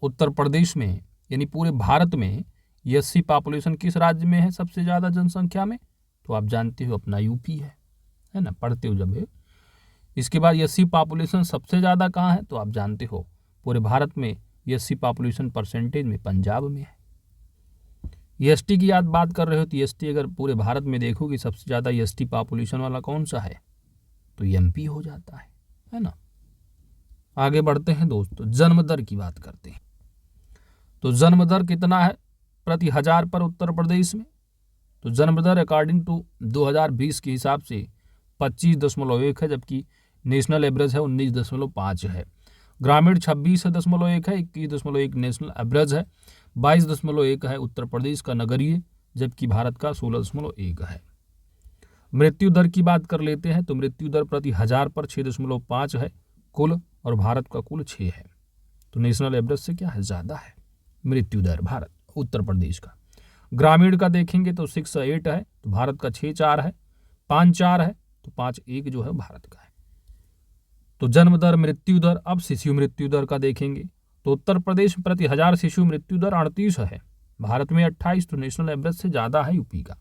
उत्तर प्रदेश में यानी पूरे भारत में ईएससी पॉपुलेशन किस राज्य में है सबसे ज़्यादा जनसंख्या में? तो आप जानते हो अपना यूपी है ना, पढ़ते हो जब है। इसके बाद ईएससी पॉपुलेशन सबसे ज़्यादा कहाँ है? तो आप जानते हो पूरे भारत में ईएससी पॉपुलेशन परसेंटेज में पंजाब में है। ईएसटी की याद बात कर रहे हो तो ईएसटी अगर पूरे भारत में देखोगे सबसे ज़्यादा ईएसटी पॉपुलेशन वाला कौन सा है? तो एमपी हो जाता है ना। आगे बढ़ते हैं दोस्तों, जन्म दर की बात करते हैं। तो जन्म दर कितना है प्रति हजार पर उत्तर प्रदेश में? तो जन्म दर अकॉर्डिंग टू 2020 के हिसाब से 25.1 है, जबकि नेशनल एवरेज है 19.5 है। ग्रामीण 26.1 है, 21.1 नेशनल एवरेज है, 22.1 है उत्तर प्रदेश का नगरीय, जबकि भारत का 16.1 है। मृत्यु दर की बात कर लेते हैं तो मृत्यु दर प्रति हजार पर 6.5 है कुल, और भारत का कुल 6 है। तो नेशनल एवरेज से क्या है? ज़्यादा है मृत्यु दर भारत उत्तर प्रदेश का। ग्रामीण का देखेंगे तो 6.8 है, तो भारत का 6.4 है। 5.4 है तो 5.1 जो है भारत का है। तो जन्म दर, मृत्यु दर। अब शिशु मृत्यु दर का देखेंगे तो उत्तर प्रदेश प्रति हजार शिशु मृत्यु दर 38 है, भारत में 28, तो नेशनल एवरेज से ज़्यादा है यूपी का।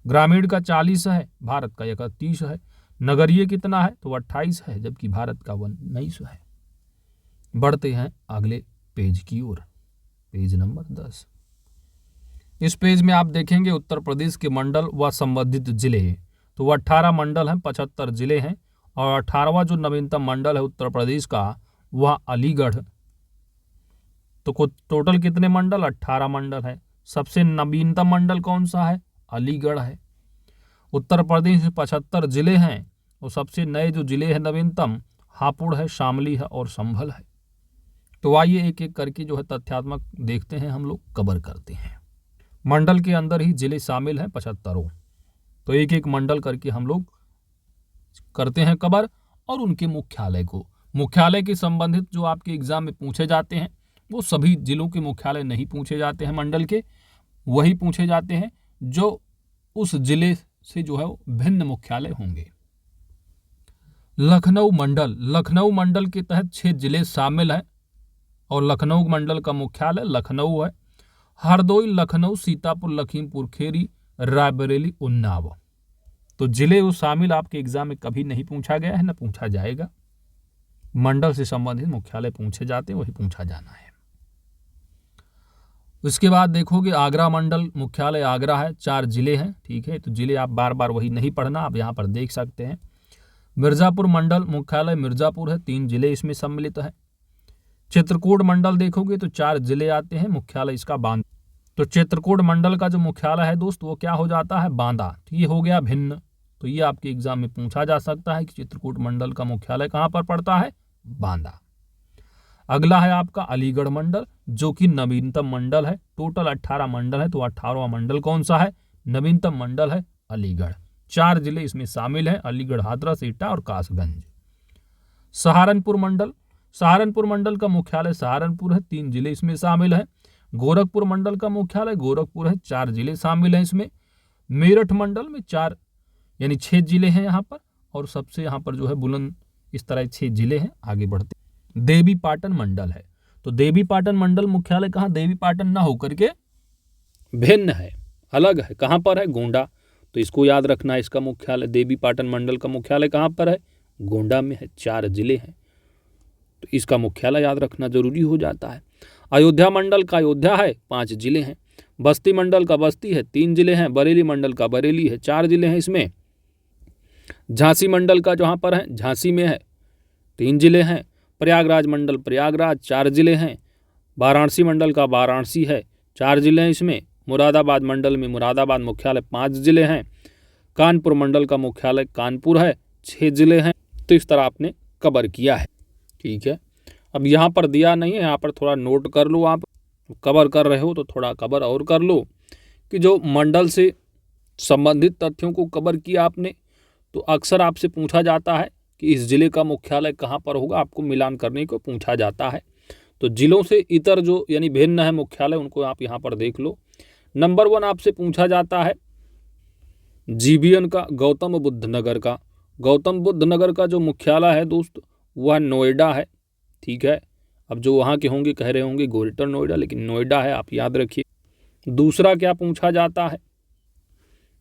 ग्रामीण का 40 है, भारत का 31 है। नगरीय कितना है? तो 28 है, जबकि भारत का 19 है। बढ़ते हैं अगले पेज की ओर, पेज नंबर 10। इस पेज में आप देखेंगे उत्तर प्रदेश के मंडल व संबंधित जिले। तो वह 18 मंडल हैं, 75 जिले हैं, और 18वां जो नवीनतम मंडल है उत्तर प्रदेश का वह अलीगढ़। तो टोटल कितने मंडल? 18 मंडल है। सबसे नवीनतम मंडल कौन सा है? अलीगढ़ है। उत्तर प्रदेश में 75 जिले हैं, और सबसे नए जो जिले हैं नवीनतम हापुड़ है, शामली है और संभल है। तो आइए एक एक करके जो है तथ्यात्मक देखते हैं, हम लोग कवर करते हैं। मंडल के अंदर ही जिले शामिल हैं 75। तो एक एक मंडल करके हम लोग करते हैं कवर, और उनके मुख्यालय के संबंधित जो आपके एग्जाम में पूछे जाते हैं वो सभी जिलों के मुख्यालय नहीं पूछे जाते हैं मंडल के, वही पूछे जाते हैं जो उस जिले से जो है वो भिन्न मुख्यालय होंगे। लखनऊ मंडल के तहत 6 जिले शामिल हैं, और लखनऊ मंडल का मुख्यालय लखनऊ है। हरदोई, लखनऊ, सीतापुर, लखीमपुर खेरी, रायबरेली, उन्नाव। तो जिले वो शामिल आपके एग्जाम में कभी नहीं पूछा गया है, ना पूछा जाएगा। मंडल से संबंधित मुख्यालय पूछे जाते हैं, वही पूछा जाना है। उसके बाद देखोगे आगरा मंडल मुख्यालय आगरा है, 4 जिले हैं, ठीक है। तो जिले आप बार बार वही नहीं पढ़ना, आप यहाँ पर देख सकते हैं। मिर्जापुर मंडल मुख्यालय मिर्जापुर है, 3 जिले इसमें सम्मिलित है। चित्रकूट मंडल देखोगे तो 4 जिले आते हैं, मुख्यालय इसका बांदा। तो चित्रकूट मंडल का जो मुख्यालय है दोस्त वो क्या हो जाता है, बांदा। तो ये हो गया भिन्न। तो ये आपके एग्जाम में पूछा जा सकता है कि चित्रकूट मंडल का मुख्यालय कहाँ पर पड़ता है, बांदा। अगला है आपका अलीगढ़ मंडल, जो कि नवीनतम मंडल है। टोटल 18 मंडल है, तो 18वां मंडल कौन सा है, नवीनतम मंडल है अलीगढ़। 4 जिले इसमें शामिल हैं, अलीगढ़, हाथरस, एटा और कासगंज। सहारनपुर मंडल, सहारनपुर मंडल का मुख्यालय सहारनपुर है, 3 जिले इसमें शामिल है। गोरखपुर मंडल का मुख्यालय गोरखपुर है, 4 जिले शामिल हैं इसमें। मेरठ मंडल में 4 यानी 6 जिले हैं यहाँ पर, और सबसे यहाँ पर जो है बुलंद इस तरह 6 जिले हैं। आगे बढ़ते, देवी पाटन मंडल है। तो देवी पाटन मंडल मुख्यालय कहाँ, देवी पाटन ना होकर के भिन्न है, अलग है। कहाँ पर है, गोंडा। तो इसको याद रखना है, इसका मुख्यालय देवी पाटन मंडल का मुख्यालय कहाँ पर है, गोंडा में है, 4 जिले हैं। तो इसका मुख्यालय याद रखना जरूरी हो जाता है। अयोध्या मंडल का अयोध्या है, 5 जिले हैं। बस्ती मंडल का बस्ती है, 3 जिले हैं। बरेली मंडल का बरेली है, 4 जिले हैं इसमें। झांसी मंडल का जहाँ पर है, झांसी में है, 3 जिले हैं। प्रयागराज मंडल प्रयागराज, 4 जिले हैं। वाराणसी मंडल का वाराणसी है, 4 जिले हैं इसमें। मुरादाबाद मंडल में मुरादाबाद मुख्यालय, 5 जिले हैं। कानपुर मंडल का मुख्यालय कानपुर है, 6 जिले हैं। तो इस तरह आपने कवर किया है, ठीक है। अब यहाँ पर दिया नहीं है, यहाँ पर थोड़ा नोट कर लो। आप कवर कर रहे हो तो थोड़ा कवर और कर लो कि जो मंडल से संबंधित तथ्यों को कवर किया आपने, तो अक्सर आपसे पूछा जाता है कि इस जिले का मुख्यालय कहाँ पर होगा, आपको मिलान करने को पूछा जाता है। तो जिलों से इतर जो यानी भिन्न है मुख्यालय, उनको आप यहाँ पर देख लो। नंबर 1 आपसे पूछा जाता है जीबीएन का, गौतम बुद्ध नगर का। गौतम बुद्ध नगर का जो मुख्यालय है दोस्त वह नोएडा है, ठीक है। अब जो वहाँ के होंगे कह रहे होंगे ग्रेटर नोएडा, लेकिन नोएडा है, आप याद रखिए। दूसरा क्या पूछा जाता है,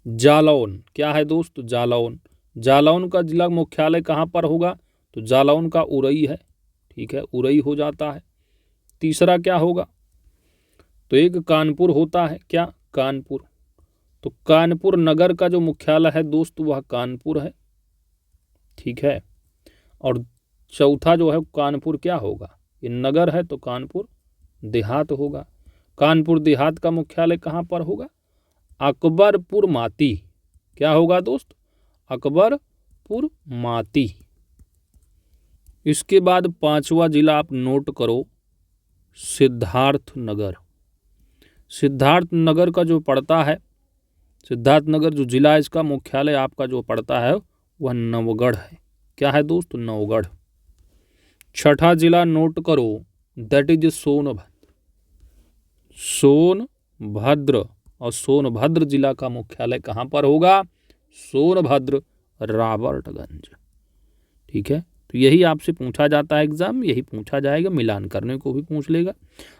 जालौन। क्या है दोस्त, जालौन। जालौन का जिला मुख्यालय कहाँ पर होगा, तो जालौन का उरई है, ठीक है, उरई हो जाता है। तीसरा क्या होगा, तो एक कानपुर होता है, क्या, कानपुर। तो कानपुर नगर का जो मुख्यालय है दोस्त वह कानपुर है, ठीक है। और चौथा जो है कानपुर क्या होगा, ये नगर है तो कानपुर देहात होगा। कानपुर देहात का मुख्यालय कहाँ पर होगा, अकबरपुर माती। क्या होगा दोस्त, अकबरपुर माती। इसके बाद 5वां जिला आप नोट करो, सिद्धार्थ नगर। सिद्धार्थ नगर का जो पड़ता है, सिद्धार्थ नगर जो जिला है इसका मुख्यालय आपका जो पड़ता है वह नवगढ़ है। क्या है दोस्त, नवगढ़। 6ठा जिला नोट करो, दैट इज सोनभद्र। सोनभद्र, और सोनभद्र जिला का मुख्यालय कहाँ पर होगा, सोनभद्र, रॉबर्टगंज, ठीक है। तो यही आपसे पूछा जाता है एग्जाम, यही पूछा जाएगा, मिलान करने को भी पूछ लेगा।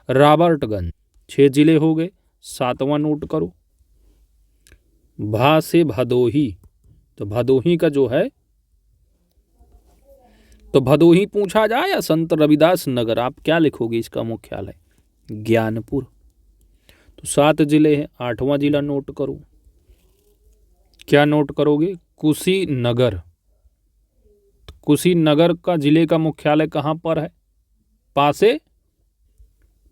रॉबर्टगंज, 6 जिले हो गए। 7वां नोट करो, भा से भदोही। तो भदोही का जो है, तो भदोही पूछा जाए या संत रविदास नगर, आप क्या लिखोगे इसका मुख्यालय, ज्ञानपुर। तो 7 जिले हैं। 8वां जिला नोट करो, क्या नोट करोगे, कुशीनगर। कुशीनगर का जिले का मुख्यालय कहाँ पर है, पासे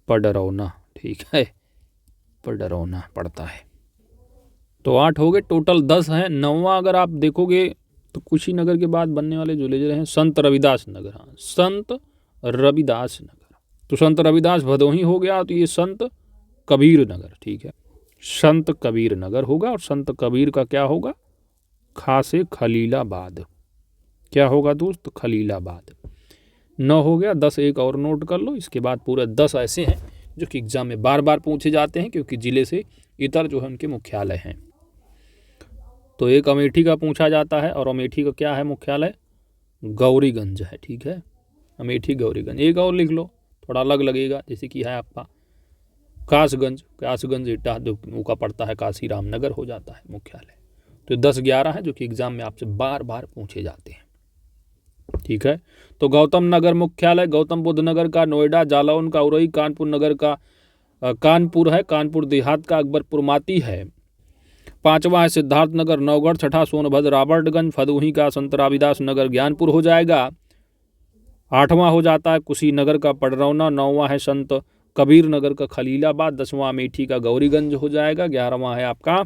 पडरौना, ठीक है, पडरौना पड़ता है। तो 8 हो गए, टोटल 10 हैं। 9वां अगर आप देखोगे तो कुशीनगर के बाद बनने वाले जो ले हैं संत रविदास नगर। हाँ, संत रविदास नगर। तो संत रविदास भदोही हो गया, तो ये संत कबीर नगर, ठीक है, संत कबीर नगर होगा। और संत कबीर का क्या होगा, खासे खलीलाबाद। क्या होगा दोस्त, खलीलाबाद। 9 हो गया, 10 एक और नोट कर लो। इसके बाद पूरे 10 ऐसे हैं जो कि एग्जाम में बार बार पूछे जाते हैं, क्योंकि जिले से इतर जो है उनके मुख्यालय हैं। तो एक अमेठी का पूछा जाता है, और अमेठी का क्या है मुख्यालय, गौरीगंज है, ठीक है, अमेठी गौरीगंज। एक और लिख लो, थोड़ा अलग लगेगा, जैसे कि है आपका कासगंज। कासगंज एटा जो का पड़ता है काशी रामनगर हो जाता है मुख्यालय। तो 10-11 है जो कि एग्जाम में आपसे बार बार पूछे जाते हैं, ठीक है। तो गौतम नगर मुख्यालय गौतम बुद्ध नगर का, नोएडा, जालौन का उरई, कानपुर नगर का कानपुर है, कानपुर देहात का अकबरपुर माती है। 5वां है सिद्धार्थनगर नौगढ़, 6ठा सोनभद्र रॉबर्टगंज, भदोही का संत रविदास नगर ज्ञानपुर हो जाएगा। 8वां हो जाता है कुशीनगर का पडरौना, 9वां है संत कबीर नगर का खलीलाबाद, 10वां अमेठी का गौरीगंज हो जाएगा, 11वां है आपका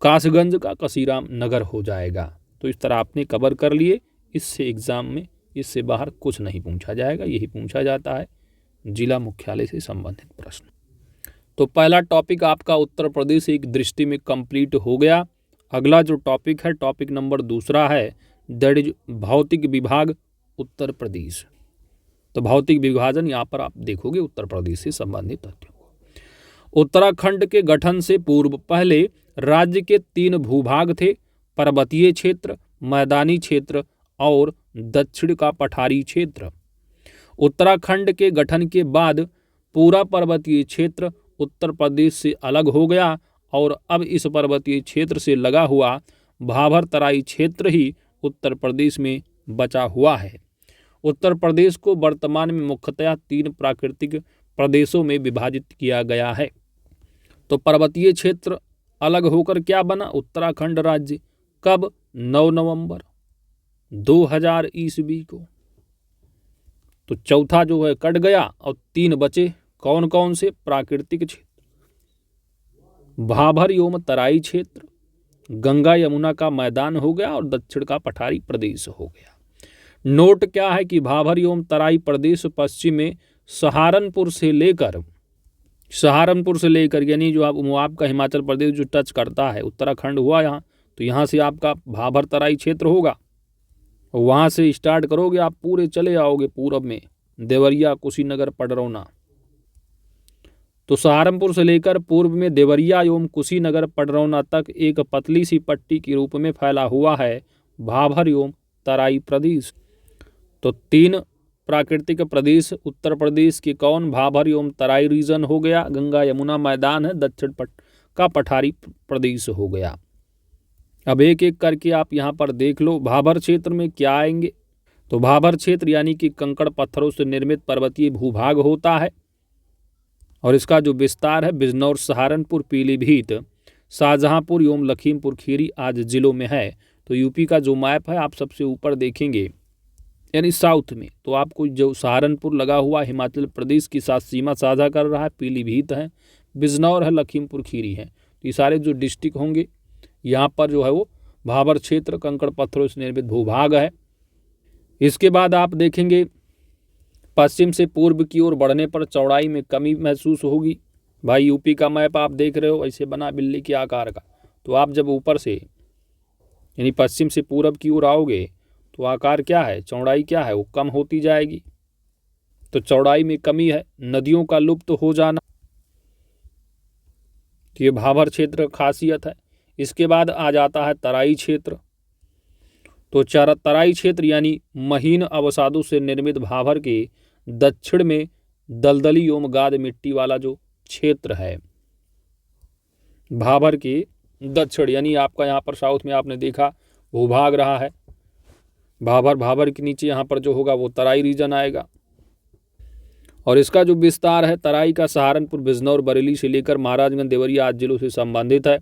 कासगंज का कसीराम नगर हो जाएगा। तो इस तरह आपने कवर कर लिए। इससे एग्जाम में इससे बाहर कुछ नहीं पूछा जाएगा, यही पूछा जाता है जिला मुख्यालय से संबंधित प्रश्न। तो पहला टॉपिक आपका उत्तर प्रदेश एक दृष्टि में कंप्लीट हो गया। अगला जो टॉपिक है, टॉपिक नंबर दूसरा है, दैट इज भौतिक विभाग उत्तर प्रदेश। तो भौतिक विभाजन यहाँ पर आप देखोगे उत्तर प्रदेश से संबंधित तथ्यों को। उत्तराखंड के गठन से पूर्व पहले राज्य के 3 भूभाग थे, पर्वतीय क्षेत्र, मैदानी क्षेत्र और दक्षिण का पठारी क्षेत्र। उत्तराखंड के गठन के बाद पूरा पर्वतीय क्षेत्र उत्तर प्रदेश से अलग हो गया और अब इस पर्वतीय क्षेत्र से लगा हुआ भाभर तराई क्षेत्र ही उत्तर प्रदेश में बचा हुआ है। उत्तर प्रदेश को वर्तमान में मुख्यतः 3 प्राकृतिक प्रदेशों में विभाजित किया गया है। तो पर्वतीय क्षेत्र अलग होकर क्या बना, उत्तराखंड राज्य। कब, 9 नवंबर 2000 ईस्वी को। तो चौथा जो है कट गया और 3 बचे। कौन कौन से, प्राकृतिक क्षेत्र, भाभर एवं तराई क्षेत्र, गंगा यमुना का मैदान हो गया और दक्षिण का पठारी प्रदेश हो गया। नोट क्या है कि भाभर एवं तराई प्रदेश पश्चिम में सहारनपुर से लेकर यानी जो आपका हिमाचल प्रदेश जो टच करता है, उत्तराखंड हुआ यहाँ, तो यहाँ से आपका भाभर तराई क्षेत्र होगा। वहाँ से स्टार्ट करोगे आप पूरे चले आओगे पूरब में, देवरिया, कुशीनगर, पडरौना। तो सहारनपुर से लेकर पूर्व में देवरिया एवं कुशीनगर, पडरौना तक एक पतली सी पट्टी के रूप में फैला हुआ है भाभर एवं तराई प्रदेश। तो 3 प्राकृतिक प्रदेश उत्तर प्रदेश के कौन, भाभर एवं तराई रीजन हो गया, गंगा यमुना मैदान है, दक्षिण का पठारी प्रदेश हो गया। अब एक एक करके आप यहाँ पर देख लो। भाभर क्षेत्र में क्या आएंगे, तो भाभर क्षेत्र यानी कि कंकड़ पत्थरों से निर्मित पर्वतीय भूभाग होता है और इसका जो विस्तार है बिजनौर, सहारनपुर, पीलीभीत, शाहजहांपुर एवं लखीमपुर खीरी आदि जिलों में है। तो यूपी का जो मैप है आप सबसे ऊपर देखेंगे यानी साउथ में, तो आपको जो सहारनपुर लगा हुआ हिमाचल प्रदेश के साथ सीमा साझा कर रहा है, पीलीभीत है, बिजनौर है, लखीमपुर खीरी है। तो ये सारे जो डिस्ट्रिक्ट होंगे यहाँ पर जो है वो भाभर क्षेत्र कंकड़ पत्थरों से निर्मित भूभाग है। इसके बाद आप देखेंगे पश्चिम से पूर्व की ओर बढ़ने पर चौड़ाई में कमी महसूस होगी। भाई यूपी का मैप आप देख रहे हो ऐसे बना बिल्ली के आकार का, तो आप जब ऊपर से यानी पश्चिम से पूरब की ओर आओगे तो आकार क्या है, चौड़ाई क्या है, वो कम होती जाएगी। तो चौड़ाई में कमी है, नदियों का लुप्त हो जाना, तो ये भाभर क्षेत्र खासियत है। इसके बाद आ जाता है तराई क्षेत्र। तो तराई क्षेत्र यानी महीन अवसादों से निर्मित भाभर के दक्षिण में दलदली एवं गाद मिट्टी वाला जो क्षेत्र है, भाभर के दक्षिण यानी आपका यहाँ पर साउथ में आपने देखा भूभाग रहा है भाभर के नीचे यहाँ पर जो होगा वो तराई रीजन आएगा। और इसका जो विस्तार है तराई का सहारनपुर, बिजनौर, बरेली से लेकर महाराजगंज, देवरिया आदि जिलों से संबंधित है।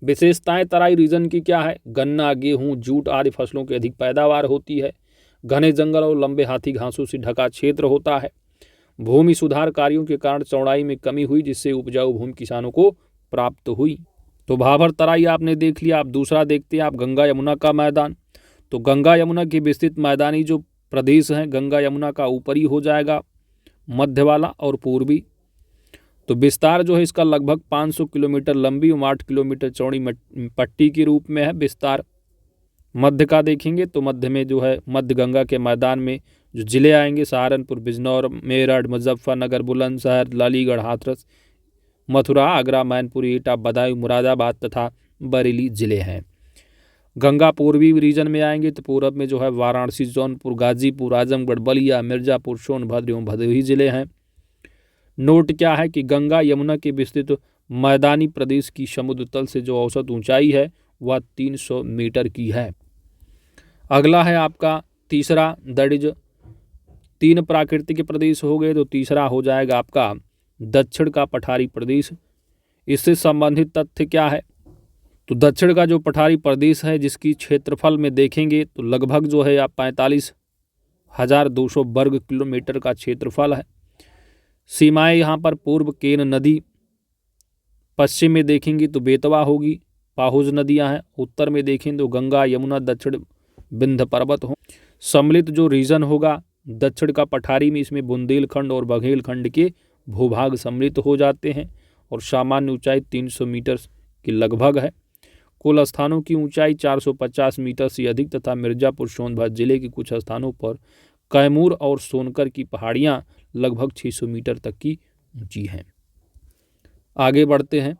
विशेषताएं तराई रीजन की क्या है, गन्ना, गेहूं, जूट आदि फसलों की अधिक पैदावार होती है। घने जंगल और लंबे हाथी घासों से ढका क्षेत्र होता है। भूमि सुधार कार्यों के कारण चौड़ाई में कमी हुई जिससे उपजाऊ भूमि किसानों को प्राप्त हुई। तो भाभर तराई आपने देख लिया। आप दूसरा देखते हैं आप गंगा यमुना का मैदान। तो गंगा यमुना के विस्तृत मैदानी जो प्रदेश हैं, गंगा यमुना का ऊपरी हो जाएगा मध्य वाला और पूर्वी। तो विस्तार जो है इसका लगभग 500 किलोमीटर लंबी और 8 किलोमीटर चौड़ी पट्टी के रूप में है विस्तार। मध्य का देखेंगे तो मध्य में जो है मध्य गंगा के मैदान में जो जिले आएंगे सहारनपुर, बिजनौर, मेरठ, मुजफ्फरनगर, बुलंदशहर, लालीगढ़, हाथरस, मथुरा, आगरा, मैनपुरी, एटा, बदायूं, मुरादाबाद तथा बरेली जिले हैं। गंगा पूर्वी रीजन में आएंगे तो पूरब में जो है वाराणसी, जौनपुर, गाजीपुर, आजमगढ़, बलिया, मिर्जापुर, सोनभद्र एवं भदोही जिले हैं। नोट क्या है कि गंगा यमुना के विस्तृत मैदानी प्रदेश की समुद्र तल से जो औसत ऊंचाई है वह 300 मीटर की है। अगला है आपका तीसरा, दैट इज 3 प्राकृतिक प्रदेश हो गए। तो तीसरा हो जाएगा आपका दक्षिण का पठारी प्रदेश। इससे संबंधित तथ्य क्या है? तो दक्षिण का जो पठारी प्रदेश है जिसकी क्षेत्रफल में देखेंगे तो लगभग जो है आप 45,200 वर्ग किलोमीटर का क्षेत्रफल है। सीमाएं यहाँ पर पूर्व केन नदी, पश्चिम में देखेंगे तो बेतवा होगी, पाहुज नदियाँ हैं, उत्तर में देखें तो गंगा, यमुना, दक्षिण विंध्य पर्वत हो। सम्मिलित जो रीजन होगा दक्षिण का पठारी में, इसमें बुंदेलखंड और बघेलखंड के भूभाग सम्मिलित हो जाते हैं और सामान्य ऊंचाई 300 मीटर की लगभग है। कुल स्थानों की ऊंचाई 450 मीटर से अधिक तथा मिर्जापुर सोनभद्र जिले के कुछ स्थानों पर कैमूर और सोनकर की पहाड़ियां लगभग 600 मीटर तक की ऊंची हैं। आगे बढ़ते हैं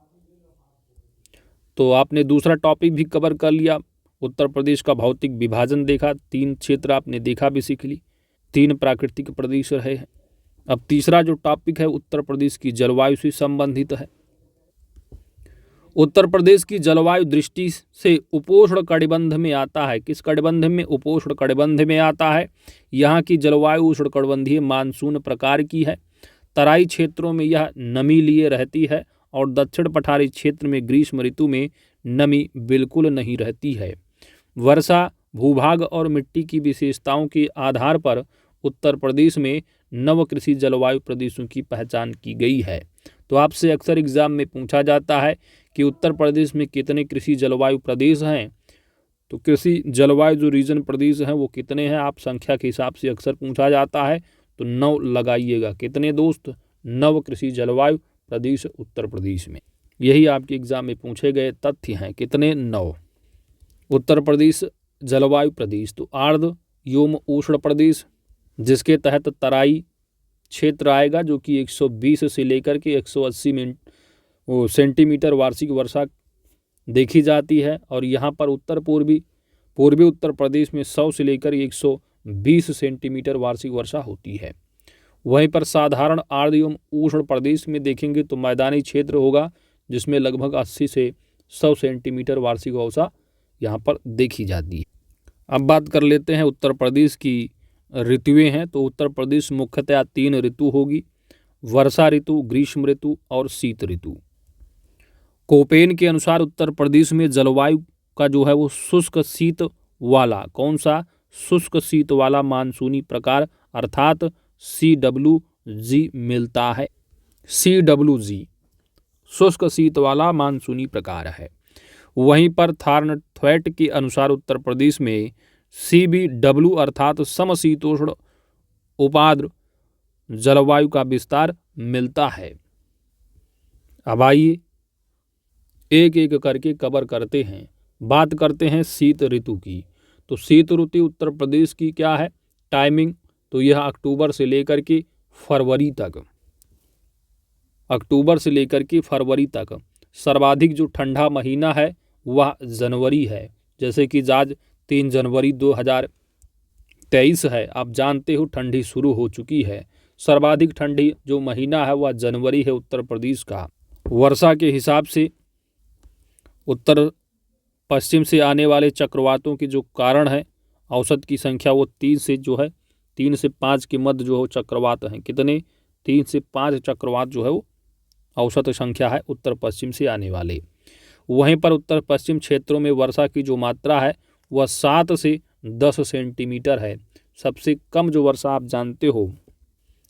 तो आपने दूसरा टॉपिक भी कवर कर लिया, उत्तर प्रदेश का भौतिक विभाजन देखा, 3 क्षेत्र आपने देखा बेसिकली, 3 प्राकृतिक प्रदेश रहे हैं। अब तीसरा जो टॉपिक है उत्तर प्रदेश की जलवायु से संबंधित है। उत्तर प्रदेश की जलवायु दृष्टि से उपोष्ण कटिबंध में आता है। किस कटिबंध में? उपोष्ण कटिबंध में आता है। यहाँ की जलवायु उष्णकटिबंधीय मानसून प्रकार की है। तराई क्षेत्रों में यह नमी लिए रहती है और दक्षिण पठारी क्षेत्र में ग्रीष्म ऋतु में नमी बिल्कुल नहीं रहती है। वर्षा, भूभाग और मिट्टी की विशेषताओं के आधार पर उत्तर प्रदेश में नव कृषि जलवायु प्रदेशों की पहचान की गई है। तो आपसे अक्सर एग्जाम में पूछा जाता है कि उत्तर प्रदेश में कितने कृषि जलवायु प्रदेश हैं। तो कृषि जलवायु जो रीजन प्रदेश हैं वो कितने हैं, आप संख्या के हिसाब से अक्सर पूछा जाता है, तो 9 लगाइएगा। कितने दोस्त? 9 कृषि जलवायु प्रदेश उत्तर प्रदेश में। यही आपके एग्जाम में पूछे गए तथ्य हैं। कितने? 9 उत्तर प्रदेश जलवायु प्रदेश। तो आर्द्र एवं उष्ण प्रदेश, जिसके तहत तराई क्षेत्र आएगा जो कि 120 से लेकर के 180 सेंटीमीटर वार्षिक वर्षा देखी जाती है। और यहाँ पर पूर्वी उत्तर प्रदेश में 100 से लेकर 120 सेंटीमीटर वार्षिक वर्षा होती है। वहीं पर साधारण आर्द्र एवं उष्ण प्रदेश में देखेंगे तो मैदानी क्षेत्र होगा जिसमें लगभग 80 से 100 सेंटीमीटर वार्षिक वर्षा यहाँ पर देखी जाती है। अब बात कर लेते हैं उत्तर प्रदेश की ऋतुएं हैं। तो उत्तर प्रदेश मुख्यतः 3 ऋतु होगी, वर्षा ऋतु, ग्रीष्म ऋतु और शीत ऋतु। कोपेन के अनुसार उत्तर प्रदेश में जलवायु का जो है वो शुष्क शीत वाला, कौन सा? शुष्क शीत वाला मानसूनी प्रकार अर्थात CWG मिलता है। CWG शुष्क शीत वाला मानसूनी प्रकार है। वहीं पर थार्नथ्वेट के अनुसार उत्तर प्रदेश में CBW अर्थात समशीतोष्ण उपाद्र जलवायु का विस्तार मिलता है। अब आइए एक एक करके कवर करते हैं। बात करते हैं शीत ऋतु की। तो शीत ऋतु उत्तर प्रदेश की क्या है टाइमिंग? तो यह अक्टूबर से लेकर के फरवरी तक, अक्टूबर से लेकर के फरवरी तक। सर्वाधिक जो ठंडा महीना है वह जनवरी है, जैसे कि आज 3 जनवरी 2023 है। आप जानते हो ठंडी शुरू हो चुकी है। सर्वाधिक ठंडी जो महीना है वह जनवरी है उत्तर प्रदेश का। वर्षा के हिसाब से उत्तर पश्चिम से आने वाले चक्रवातों के जो कारण है औसत की संख्या वो 3 से 5 के मध्य जो है चक्रवात हैं। कितने? 3 से 5 चक्रवात जो है वो औसत संख्या है उत्तर पश्चिम से आने वाले। वहीं पर उत्तर पश्चिम क्षेत्रों में वर्षा की जो मात्रा है वह 7 से 10 सेंटीमीटर है। सबसे कम जो वर्षा आप जानते हो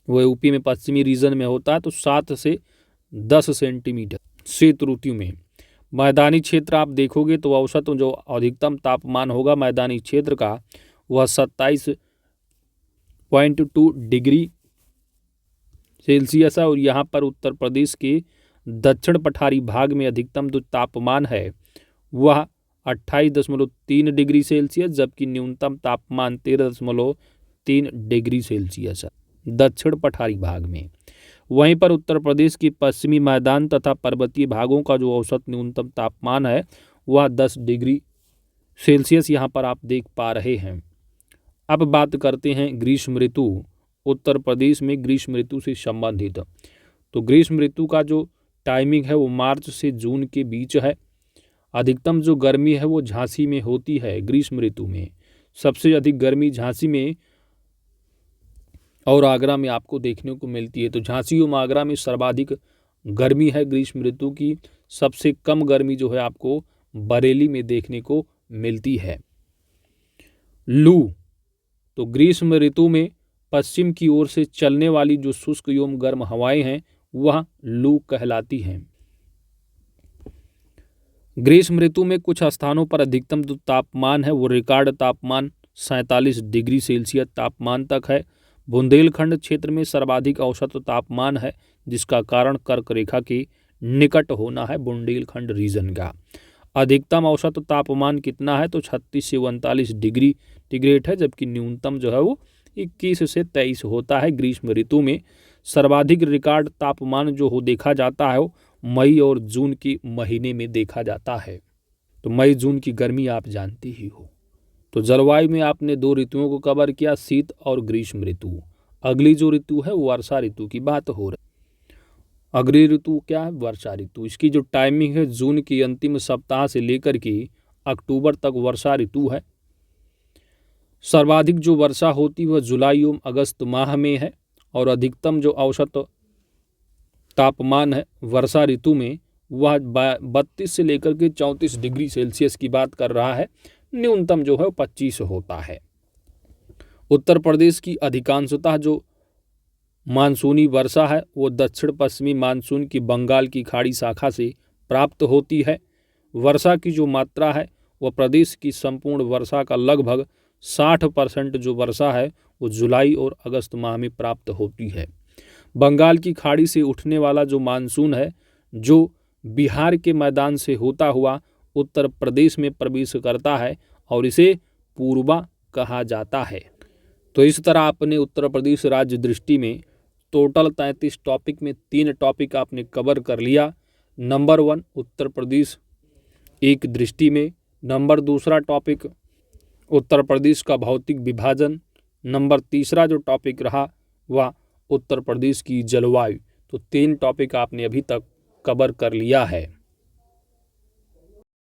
वह यूपी में पश्चिमी रीजन में होता है, तो 7 से 10 सेंटीमीटर शीत ऋतु में। मैदानी क्षेत्र आप देखोगे तो औसत जो अधिकतम तापमान होगा मैदानी क्षेत्र का वह 27.2 डिग्री सेल्सियस है। और यहाँ पर उत्तर प्रदेश के दक्षिण पठारी भाग में अधिकतम जो तापमान है वह 28.3 डिग्री सेल्सियस, जबकि न्यूनतम तापमान 13.3 डिग्री सेल्सियस है दक्षिण पठारी भाग में। वहीं पर उत्तर प्रदेश की पश्चिमी मैदान तथा पर्वतीय भागों का जो औसत न्यूनतम तापमान है वह 10 डिग्री सेल्सियस यहाँ पर आप देख पा रहे हैं। अब बात करते हैं ग्रीष्म ऋतु। उत्तर प्रदेश में ग्रीष्म ऋतु से संबंधित, तो ग्रीष्म ऋतु का जो टाइमिंग है वो मार्च से जून के बीच है। अधिकतम जो गर्मी है वो झांसी में होती है ग्रीष्म ऋतु में। सबसे अधिक गर्मी झांसी में और आगरा में आपको देखने को मिलती है। तो झांसी एवं आगरा में सर्वाधिक गर्मी है ग्रीष्म ऋतु की। सबसे कम गर्मी जो है आपको बरेली में देखने को मिलती है। लू, तो ग्रीष्म ऋतु में पश्चिम की ओर से चलने वाली जो शुष्क एवं गर्म हवाएं हैं वह लू कहलाती हैं। ग्रीष्म ऋतु में कुछ स्थानों पर अधिकतम जो तापमान है वो रिकॉर्ड तापमान 47 डिग्री सेल्सियस तापमान तक है। बुंदेलखंड क्षेत्र में सर्वाधिक औसत तापमान है, जिसका कारण कर्क रेखा के निकट होना है बुंदेलखंड रीजन का। अधिकतम औसत तापमान कितना है तो 36 से 39 डिग्री सेंटीग्रेड है, जबकि न्यूनतम जो है वो 21 से 23 होता है ग्रीष्म ऋतु में। सर्वाधिक रिकॉर्ड तापमान जो हो देखा जाता है वो मई और जून के महीने में देखा जाता है। तो मई जून की गर्मी आप जानती ही हो। तो जलवायु में आपने 2 ऋतुओं को कवर किया, शीत और ग्रीष्म ऋतु। अगली जो ऋतु है वो वर्षा ऋतु की बात हो रही। अगली ऋतु क्या है? वर्षा ऋतु। इसकी जो टाइमिंग है जून की अंतिम सप्ताह से लेकर के अक्टूबर तक वर्षा ऋतु है। सर्वाधिक जो वर्षा होती है वह जुलाई एवं अगस्त माह में है और अधिकतम जो औसत तापमान है वर्षा ऋतु में वह 32 से लेकर के 34 डिग्री सेल्सियस की बात कर रहा है। न्यूनतम जो है 25 होता है। उत्तर प्रदेश की अधिकांशतः जो मानसूनी वर्षा है वो दक्षिण पश्चिमी मानसून की बंगाल की खाड़ी शाखा से प्राप्त होती है। वर्षा की जो मात्रा है वह प्रदेश की संपूर्ण वर्षा का लगभग 60% जो वर्षा है वो जुलाई और अगस्त माह में प्राप्त होती है। बंगाल की खाड़ी से उठने वाला जो मानसून है जो बिहार के मैदान से होता हुआ उत्तर प्रदेश में प्रवेश करता है और इसे पूर्वा कहा जाता है। तो इस तरह आपने उत्तर प्रदेश राज्य दृष्टि में टोटल 33 टॉपिक में 3 टॉपिक आपने कवर कर लिया। नंबर 1 उत्तर प्रदेश एक दृष्टि में, नंबर 2 टॉपिक उत्तर प्रदेश का भौतिक विभाजन, नंबर 3 जो टॉपिक रहा वह उत्तर प्रदेश की जलवायु। तो 3 टॉपिक आपने अभी तक कवर कर लिया है।